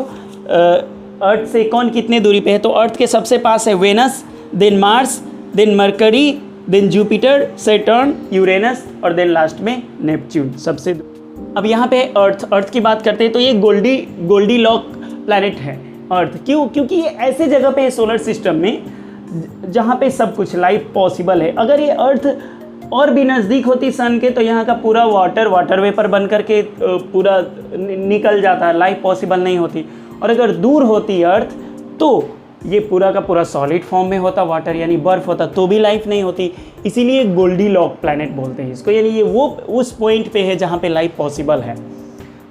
अर्थ से कौन कितने दूरी पे है, तो अर्थ के सबसे पास है Venus, then Mars, then Mercury, then Jupiter, Saturn, Uranus, और देन लास्ट में नेपच्यून सबसे। अब यहाँ पे अर्थ की बात करते हैं, तो ये गोल्डी लॉक प्लैनेट है अर्थ। क्यों? क्योंकि ये ऐसे जगह पे है सोलर सिस्टम में जहाँ पे सब कुछ लाइफ पॉसिबल है। अगर ये अर्थ और भी नज़दीक होती सन के, तो यहाँ का पूरा वाटर वेपर बन करके पूरा निकल जाता है, लाइफ पॉसिबल नहीं होती। और अगर दूर होती अर्थ तो ये पूरा का पूरा सॉलिड फॉर्म में होता, वाटर यानी बर्फ होता, तो भी लाइफ नहीं होती। इसीलिए गोल्डी लॉक प्लैनेट बोलते हैं इसको, यानी ये वो उस पॉइंट पे है जहाँ पे लाइफ पॉसिबल है।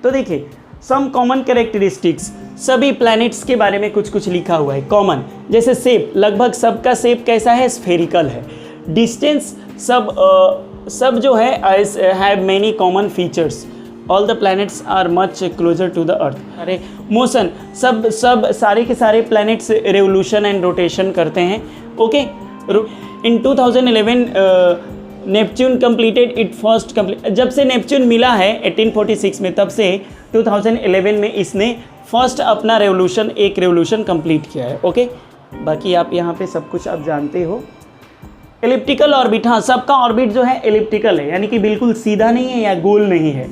तो देखिए सम कॉमन कैरेक्टरिस्टिक्स, सभी प्लैनेट्स के बारे में कुछ कुछ लिखा हुआ है कॉमन। जैसे शेप, लगभग सबका शेप कैसा है? स्फेरिकल है। डिस्टेंस, सब जो है have many common features. All the planets are much closer to the earth. अरे मोशन, सब सारे के सारे प्लैनेट्स रेवोल्यूशन एंड रोटेशन करते हैं। Okay, in 2011 Neptune completed it first जब से नेपच्यून मिला है 1846 में, तब से 2011 में इसने फर्स्ट अपना एक रेवोल्यूशन कंप्लीट किया है। ओके, बाकी आप यहाँ पे सब कुछ आप जानते हो। एलिप्टिकल ऑर्बिट, हाँ सबका ऑर्बिट जो है एलिप्टिकल है, यानी कि बिल्कुल सीधा नहीं है या गोल नहीं है,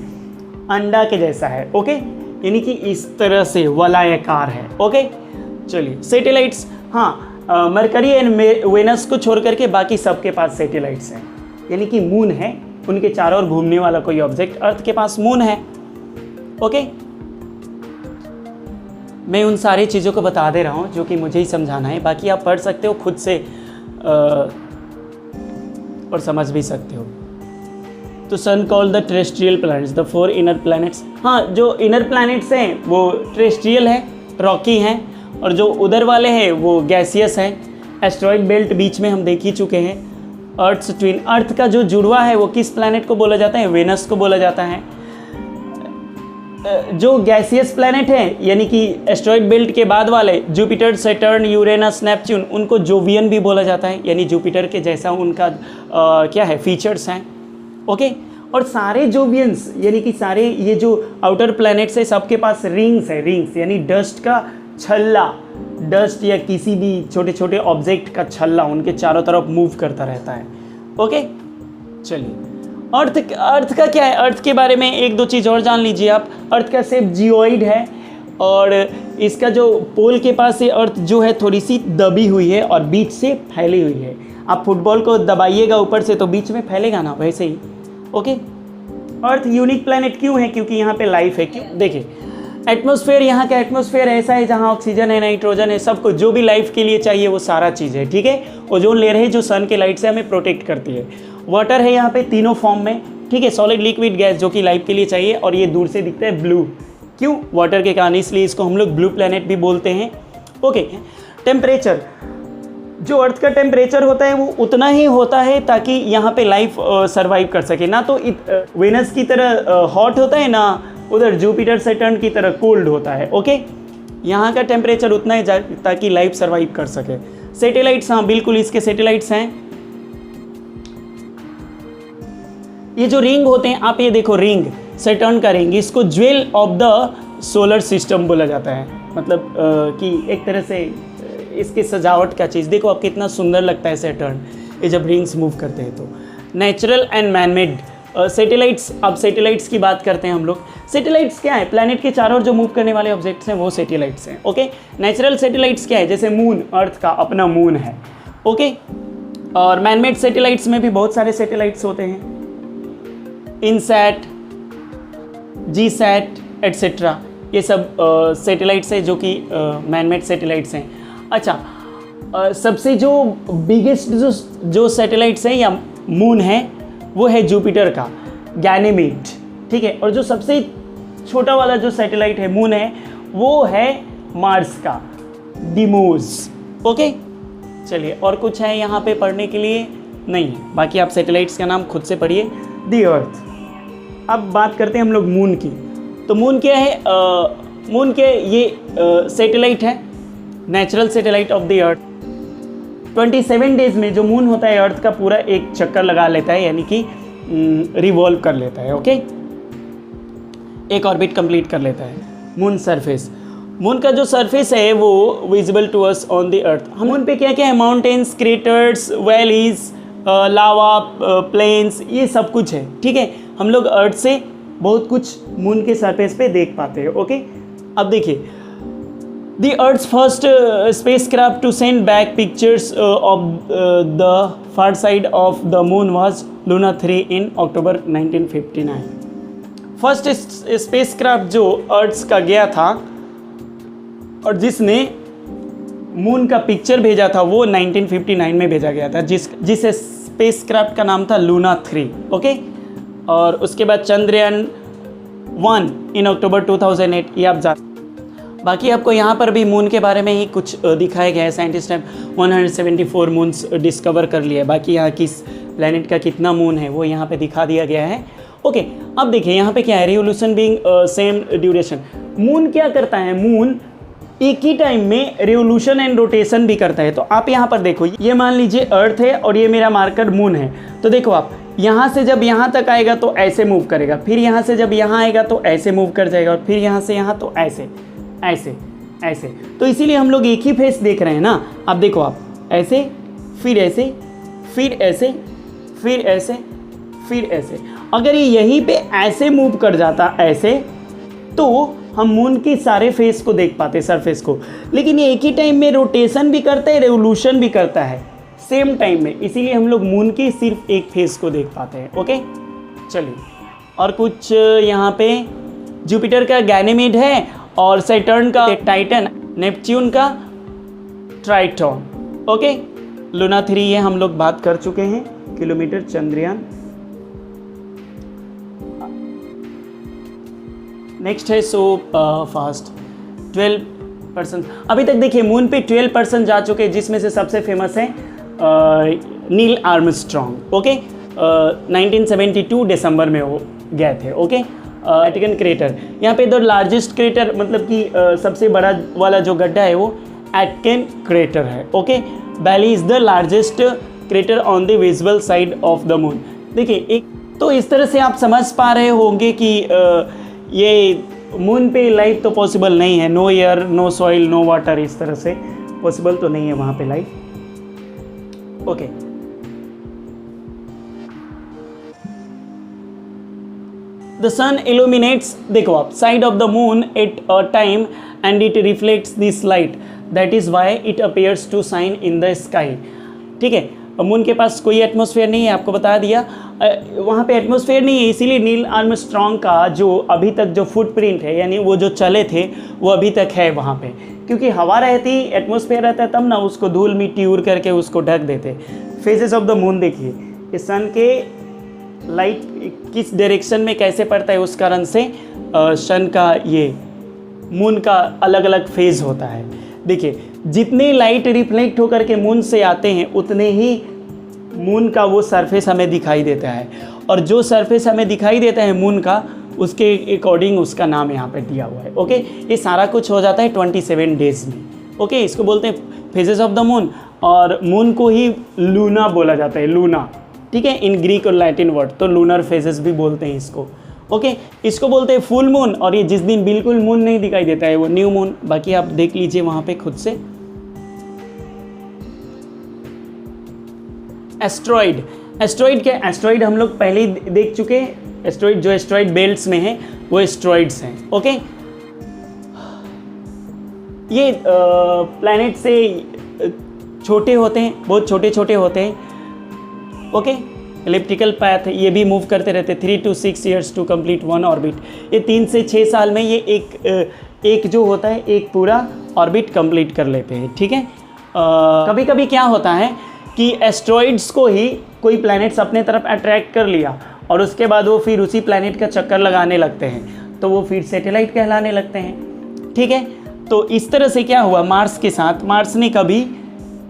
अंडा के जैसा है। ओके, यानी कि इस तरह से वलयाकार है। ओके, चलिए सैटेलाइट्स, हाँ मरकरी एंड वेनस को छोड़ करके बाकी सबके पास सैटेलाइट्स हैं, यानी कि मून है, उनके चारों ओर घूमने वाला कोई ऑब्जेक्ट। अर्थ के पास मून है। ओके, मैं उन सारी चीज़ों को बता दे रहा हूँ जो कि मुझे ही समझाना है, बाकी आप पढ़ सकते हो खुद से और समझ भी सकते हो। तो sun call the terrestrial planets, the 4 inner planets. हाँ, जो इनर प्लैनेट्स हैं वो टेरेस्ट्रियल है, रॉकी हैं, और जो उधर वाले हैं वो गैसियस हैं। एस्ट्रॉइड बेल्ट बीच में हम देख ही चुके हैं। अर्थ ट्विन, अर्थ का जो जुड़वा है वो किस प्लैनेट को बोला जाता है? वेनस को बोला जाता है। जो गैसियस प्लैनेट है यानी कि एस्ट्रॉइड बेल्ट के बाद वाले जुपिटर, सैटर्न, यूरेनस, नेपच्यून, उनको जोवियन भी बोला जाता है, यानी जुपिटर के जैसा उनका क्या है फीचर्स हैं। ओके, और सारे जोवियंस यानी कि सारे ये जो आउटर प्लैनेट्स है सबके पास रिंग्स है, रिंग्स यानी डस्ट का छल्ला, डस्ट या किसी भी छोटे छोटे ऑब्जेक्ट का छल्ला उनके चारों तरफ मूव करता रहता है। ओके, चलिए अर्थ का क्या है, अर्थ के बारे में एक दो चीज़ और जान लीजिए आप। अर्थ का शेप जियोइड है और इसका जो पोल के पास है अर्थ जो है थोड़ी सी दबी हुई है और बीच से फैली हुई है। आप फुटबॉल को दबाइएगा ऊपर से तो बीच में फैलेगा ना, वैसे ही। ओके, अर्थ यूनिक प्लैनेट क्यों है? क्योंकि यहाँ पे लाइफ है। क्यों? देखिए एटमॉस्फेयर, यहाँ का एटमॉस्फेयर ऐसा है जहाँ ऑक्सीजन है, नाइट्रोजन है, सब कुछ जो भी लाइफ के लिए चाहिए वो सारा चीज़ है। ठीक है, ओजोन लेयर है जो सन के लाइट से हमें प्रोटेक्ट करती है। वाटर है यहाँ पे तीनों फॉर्म में, ठीक है, सॉलिड, लिक्विड, गैस, जो कि लाइफ के लिए चाहिए। और ये दूर से दिखता है ब्लू, क्यों? वाटर के कारण, इसलिए इसको हम लोग ब्लू प्लैनेट भी बोलते हैं। ओके, टेम्परेचर, जो अर्थ का टेम्परेचर होता है वो उतना ही होता है ताकि यहाँ पे लाइफ सर्वाइव कर सके। ना तो वेनस की तरह हॉट होता है, ना उधर जुपिटर सैटर्न की तरह कोल्ड होता है। ओके, यहाँ का टेम्परेचर उतना ही ताकि लाइफ सर्वाइव कर सके। सैटेलाइट्स, हाँ बिल्कुल इसके सैटेलाइट्स हैं। ये जो रिंग होते हैं, आप ये देखो रिंग, सैटर्न का रिंग, इसको jewel of the solar system बोला जाता है। मतलब कि एक तरह से इसकी सजावट का चीज़ देखो आप, कितना सुंदर लगता है सैटर्न ये जब रिंग्स मूव करते हैं तो। नेचुरल एंड मैनमेड सैटेलाइट्स, अब सैटेलाइट्स की बात करते हैं हम लोग। सैटेलाइट्स क्या है? प्लैनेट के चारों ओर जो मूव करने वाले ऑब्जेक्ट्स हैं वो सैटेलाइट्स हैं। ओके, नेचुरल सैटेलाइट्स क्या है? जैसे मून, अर्थ का अपना मून है। ओके, और मैनमेड सैटेलाइट्स में भी बहुत सारे सैटेलाइट्स होते हैं, इनसैट, जीसैट एट्सेट्रा, ये सब सैटेलाइट्स है जो कि मैनमेड सैटेलाइट्स हैं। अच्छा, सबसे जो बिगेस्ट जो सैटेलाइट्स हैं या मून है वो है जुपिटर का गैनीमेड, ठीक है। और जो सबसे छोटा वाला जो सैटेलाइट है मून है वो है मार्स का डिमोस। ओके, चलिए और कुछ है यहाँ पे पढ़ने के लिए? नहीं है, बाकी आप सैटेलाइट्स का नाम खुद से पढ़िए। दी अर्थ। अब बात करते हैं हम लोग मून की। तो मून क्या है? मून के ये सैटेलाइट है, natural satellite of the earth. 27 days में जो मून होता है अर्थ का पूरा एक चक्कर लगा लेता है, यानी कि रिवॉल्व कर लेता है। ओके, एक ऑर्बिट कंप्लीट कर लेता है। मून सरफेस, मून का जो सरफेस है वो visible to us on the earth. हम मून पे क्या क्या है? Mountains, craters, valleys, lava, plains, ये सब कुछ है। ठीक है, हम लोग अर्थ से बहुत कुछ मून के सरफेस पे देख पाते हैं। ओके, अब देखिए, The Earth's first spacecraft to send back pictures of the far side of the moon was Luna 3 in October 1959. First spacecraft जो अर्थ का गया था और जिसने मून का पिक्चर भेजा था वो 1959 में भेजा गया था, जिस स्पेसक्राफ्ट का नाम था लूना 3। ओके, और उसके बाद चंद्रयान 1 इन अक्टूबर 2008, ये आप जान। बाकी आपको यहाँ पर भी मून के बारे में ही कुछ दिखाया गया है। साइंटिस्ट ने 174 मून्स डिस्कवर कर लिया है। बाकी यहाँ किस प्लैनेट का कितना मून है वो यहाँ पे दिखा दिया गया है। ओके, अब देखिए यहाँ पे क्या है? Revolution being same duration. Moon क्या करता है? मून एक ही टाइम में रिवोल्यूशन एंड रोटेशन भी करता है। तो आप यहाँ पर देखो, ये मान लीजिए अर्थ है और ये मेरा मार्कर मून है। तो देखो आप यहाँ से जब यहाँ तक आएगा तो ऐसे मूव करेगा, फिर यहाँ से जब यहाँ आएगा तो ऐसे मूव कर जाएगा, और फिर यहाँ से यहाँ तो ऐसे ऐसे ऐसे। तो इसीलिए हम लोग एक ही फेस देख रहे हैं ना। अब देखो आप, ऐसे, फिर ऐसे, फिर ऐसे, फिर ऐसे, फिर ऐसे। अगर ये यहीं पे ऐसे मूव कर जाता ऐसे, तो हम मून की सारे फेस को देख पाते, सरफेस को। लेकिन ये एक ही टाइम में रोटेशन भी करता है, रेवोल्यूशन भी करता है सेम टाइम में, इसीलिए हम लोग मून की सिर्फ एक फेस को देख पाते हैं। ओके, चलिए और कुछ यहाँ पे जुपिटर का गैनीमेड है और सैटर्न का टाइटन, नेपच्यून का ट्राइटॉन। ओके, लूना 3 ये हम लोग बात कर चुके हैं, किलोमीटर चंद्रयान। नेक्स्ट है सो फास्ट 12%। अभी तक देखिए मून पे 12% जा चुके हैं, जिसमें से सबसे फेमस है नील आर्मस्ट्रॉन्ग। ओके, 1972 दिसंबर में वो गए थे। ओके, एटकन क्रेटर, यहाँ पे द लार्जेस्ट क्रेटर, मतलब कि सबसे बड़ा वाला जो गड्ढा है वो एटकन क्रेटर है। Okay, valley is the largest crater on the visual side of the moon. देखिए, एक तो इस तरह से आप समझ पा रहे होंगे कि ये मून पे लाइफ तो पॉसिबल नहीं है। No air, no soil, no water, इस तरह से पॉसिबल तो नहीं है वहाँ पे life. Okay, the sun illuminates, देखो आप, side of the moon at a time and it reflects this light, that is why it appears to shine in the sky. ठीक है, मून के पास कोई एटमॉस्फेयर नहीं है, आपको बता दिया। वहाँ पे एटमॉस्फेयर नहीं है, इसीलिए नील आर्मस्ट्रॉन्ग का जो अभी तक जो फुटप्रिंट है, यानी वो जो चले थे वो अभी तक है वहाँ पे, क्योंकि हवा रहती, एटमॉस्फेयर रहता है, तब ना उसको धूल मिट्टी उड़ करके उसको ढक देते। फेजेस ऑफ द मून देखिए, इस सन के लाइट किस डायरेक्शन में कैसे पड़ता है, उस कारण से सन का ये मून का अलग अलग फेज होता है। देखिए, जितनी लाइट रिफ्लेक्ट होकर के मून से आते हैं उतने ही मून का वो सरफेस हमें दिखाई देता है, और जो सरफेस हमें दिखाई देता है मून का, उसके अकॉर्डिंग उसका नाम यहाँ पे दिया हुआ है। ओके, ये सारा कुछ हो जाता है 27 डेज में। ओके, इसको बोलते हैं फेजेस ऑफ द मून, और मून को ही लूना बोला जाता है, लूना। ठीक है, इन ग्रीक और लैटिन वर्ड, तो लूनर फेजेस भी बोलते हैं इसको। ओके, इसको बोलते हैं फुल मून, और ये जिस दिन बिल्कुल मून नहीं दिखाई देता है वो न्यू मून। बाकी आप देख लीजिए वहाँ पे खुद से। एस्ट्रॉइड, एस्ट्रॉइड क्या? एस्ट्रॉइड हम लोग पहले ही देख चुके हैं। एस्ट्रॉइड जो एस्ट्रॉइड बेल्ट्स में है वो एस्ट्रॉइड्स हैं। ओके, ये प्लैनेट से छोटे होते हैं, बहुत छोटे छोटे होते हैं। ओके, एलिप्टिकल पाथ, ये भी मूव करते रहते, 3 to 6 years to complete one orbit. ये 3 से 6 साल में ये एक जो होता है एक पूरा ऑर्बिट कंप्लीट कर लेते हैं। ठीक है, कभी कभी क्या होता है कि एस्ट्रॉइड्स को ही कोई प्लैनेट्स अपने तरफ अट्रैक्ट कर लिया, और उसके बाद वो फिर उसी प्लैनेट का चक्कर लगाने लगते हैं, तो वो फिर सैटेलाइट कहलाने लगते हैं। ठीक है, तो इस तरह से क्या हुआ मार्स के साथ, मार्स ने कभी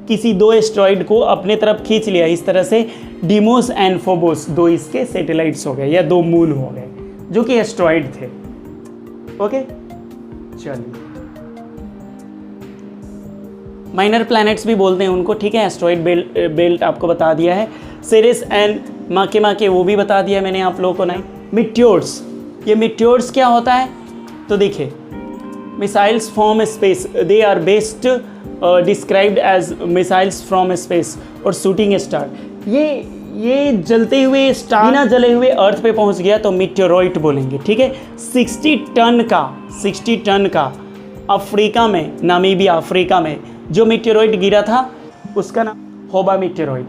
किसी 2 एस्ट्रॉइड को अपने तरफ खींच लिया। इस तरह से डिमोस एंड फोबोस 2 इसके सैटेलाइट्स हो गए, या 2 मून हो गए जो कि एस्ट्रॉइड थे। ओके, चलिए, माइनर प्लैनेट्स भी बोलते हैं उनको। ठीक है, एस्ट्रॉइड बेल्ट आपको बता दिया है। सेरेस एंड माके वो भी बता दिया मैंने आप लोगों को। नहीं, मिट्योर्स, ये मिट्योर्स क्या होता है? तो देखिए, missiles from space, they are best described as missiles from space और शूटिंग स्टार। ये जलते हुए स्टार बिना जले हुए अर्थ पे पहुंच गया तो मिट्योरॉइड बोलेंगे। ठीक है, 60 टन का अफ्रीका में, नामीबिया अफ्रीका में जो मिट्योरॉइड गिरा था उसका नाम होबा मिट्योरॉइड।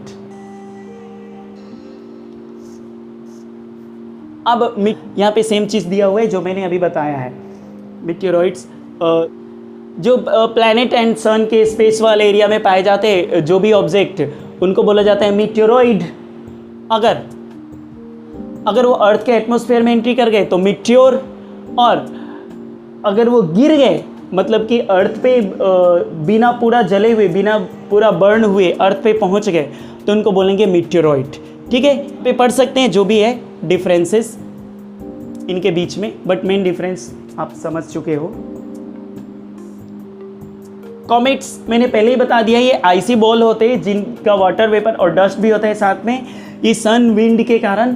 अब यहाँ पे सेम चीज़ दिया हुआ है जो मैंने अभी बताया है। मिट्योरॉइड्स जो प्लैनेट एंड सन के स्पेस वाले एरिया में पाए जाते हैं जो भी ऑब्जेक्ट, उनको बोला जाता है मिट्योरॉइड। अगर वो अर्थ के एटमॉस्फेयर में एंट्री कर गए तो मिट्योर, और अगर वो गिर गए मतलब कि अर्थ पे बिना पूरा जले हुए, बिना पूरा बर्न हुए अर्थ पे पहुंच गए तो उनको बोलेंगे मिट्योरॉइड। ठीक है, पे पढ़ सकते हैं जो भी है डिफरेंसेस इनके बीच में, बट मेन डिफरेंस आप समझ चुके हो। कॉमेट्स मैंने पहले ही बता दिया, ये आइसी बॉल होते हैं जिनका वाटर वेपर और डस्ट भी होता है साथ में। ये सन विंड के कारण,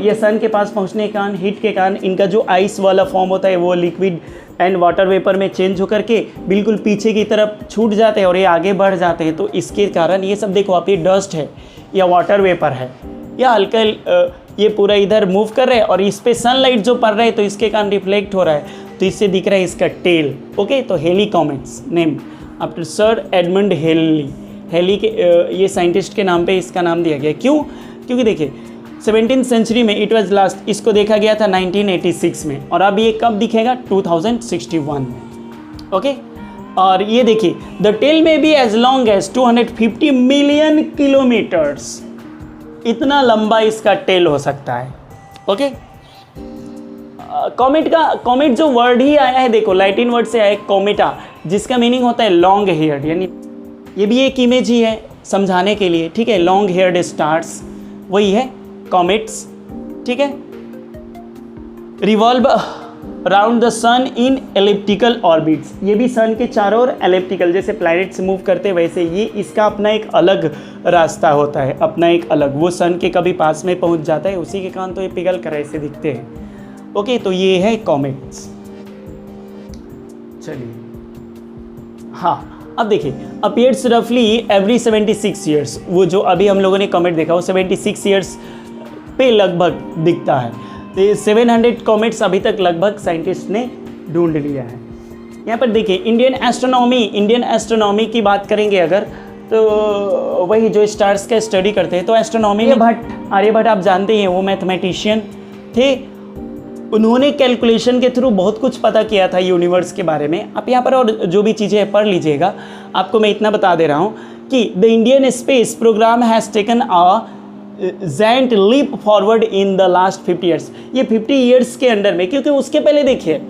ये सन के पास पहुंचने के कारण, हीट के कारण इनका जो आइस वाला फॉर्म होता है वो लिक्विड एंड वाटर वेपर में चेंज होकर के बिल्कुल पीछे की तरफ छूट जाते हैं और ये आगे बढ़ जाते हैं। तो इसके कारण ये सब देखो आप, ये डस्ट है या वाटर वेपर है या हल्का, ये पूरा इधर मूव कर रहे हैं और इस पर सनलाइट जो पड़ रहा है तो इसके कारण रिफ्लेक्ट हो रहा है, तो इससे दिख रहा है इसका टेल। ओके, तो Halley comets name after sir Edmund Halley के ये साइंटिस्ट के नाम पे इसका नाम दिया गया। क्यों? क्योंकि देखिए 17th सेंचुरी में इट वाज लास्ट, इसको देखा गया था 1986 में, और अब ये कब दिखेगा? 2061 में। ओके, और ये देखिए द टेल में be as long as 250 million kilometres, इतना लंबा इसका टेल हो सकता है। ओके, कॉमेट जो वर्ड ही आया है देखो लैटिन वर्ड से आया है कॉमेटा, जिसका मीनिंग होता है लॉन्ग हेयर्ड, यानी ये भी एक इमेज ही है समझाने के लिए। ठीक है, लॉन्ग हेयर्ड स्टार्स वही है कॉमेट्स। ठीक है, round the sun in elliptical orbits. ये भी सन के चारों ओर एलिप्टिकल, जैसे प्लैनेट्स मूव करते हैं वैसे ये इसका अपना एक अलग रास्ता होता है, अपना एक अलग, वो सन के कभी पास में पहुंच जाता है, उसी के कारण तो ये पिघल कर ऐसे दिखते हैं। ओके, तो ये है कॉमेट्स। चलिए हाँ, अब देखिए अपीयर्स रफली एवरी 76 ईयर्स। वो जो अभी हम लोगों ने कॉमेट देखा वो 76 ईयर्स पे लगभग दिखता है। तो 700 कॉमेट्स अभी तक लगभग साइंटिस्ट ने ढूंढ लिया है। यहाँ पर देखिए इंडियन एस्ट्रोनॉमी की बात करेंगे अगर, तो वही जो स्टार्स का स्टडी करते हैं, तो एस्ट्रोनॉमी में आर्यभट्ट आप जानते हैं, वो मैथमेटिशियन थे। उन्होंने कैलकुलेशन के थ्रू बहुत कुछ पता किया था यूनिवर्स के बारे में। आप यहाँ पर और जो भी चीज़ें पढ़ लीजिएगा। आपको मैं इतना बता दे रहा हूँ कि the Indian space programme has taken a giant leap forward in the last 50 years. ये 50 ईयर्स के अंडर में, क्योंकि उसके पहले देखिए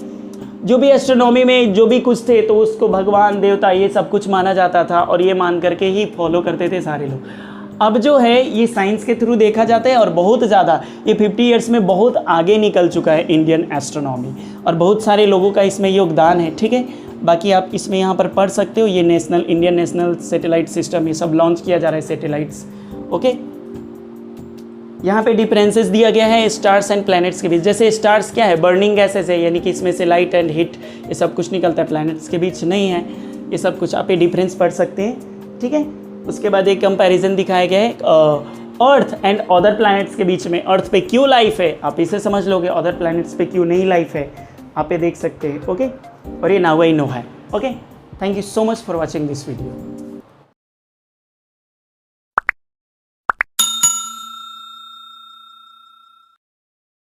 जो भी एस्ट्रोनॉमी में जो भी कुछ थे तो उसको भगवान देवता ये सब कुछ माना जाता था और ये मान करके ही फॉलो करते थे सारे लोग। अब जो है ये साइंस के थ्रू देखा जाता है और बहुत ज़्यादा ये 50 ईयर्स में बहुत आगे निकल चुका है इंडियन एस्ट्रोनॉमी, और बहुत सारे लोगों का इसमें योगदान है। ठीक है, बाकी आप इसमें यहाँ पर पढ़ सकते हो। ये इंडियन नेशनल सैटेलाइट सिस्टम, ये सब लॉन्च किया जा रहा है सैटेलाइट्स। ओके, यहाँ पे डिफरेंसेस दिया गया है स्टार्स एंड प्लैनेट्स के बीच। जैसे स्टार्स क्या है, बर्निंग गैसेस है, यानी कि इसमें से लाइट एंड हीट ये सब कुछ निकलता है। प्लैनेट्स के बीच नहीं है ये सब कुछ, आप ये डिफरेंस पढ़ सकते हैं। ठीक है, उसके बाद एक कंपैरिजन दिखाया गया है अर्थ एंड अदर प्लैनेट्स के बीच में। अर्थ पे क्यों लाइफ है आप इसे समझ लोगे, अदर प्लैनेट्स पे क्यों नहीं लाइफ है आप ये देख सकते हैं। ओके, और ये नाउ आई नो है। Okay, thank you so much for watching this video.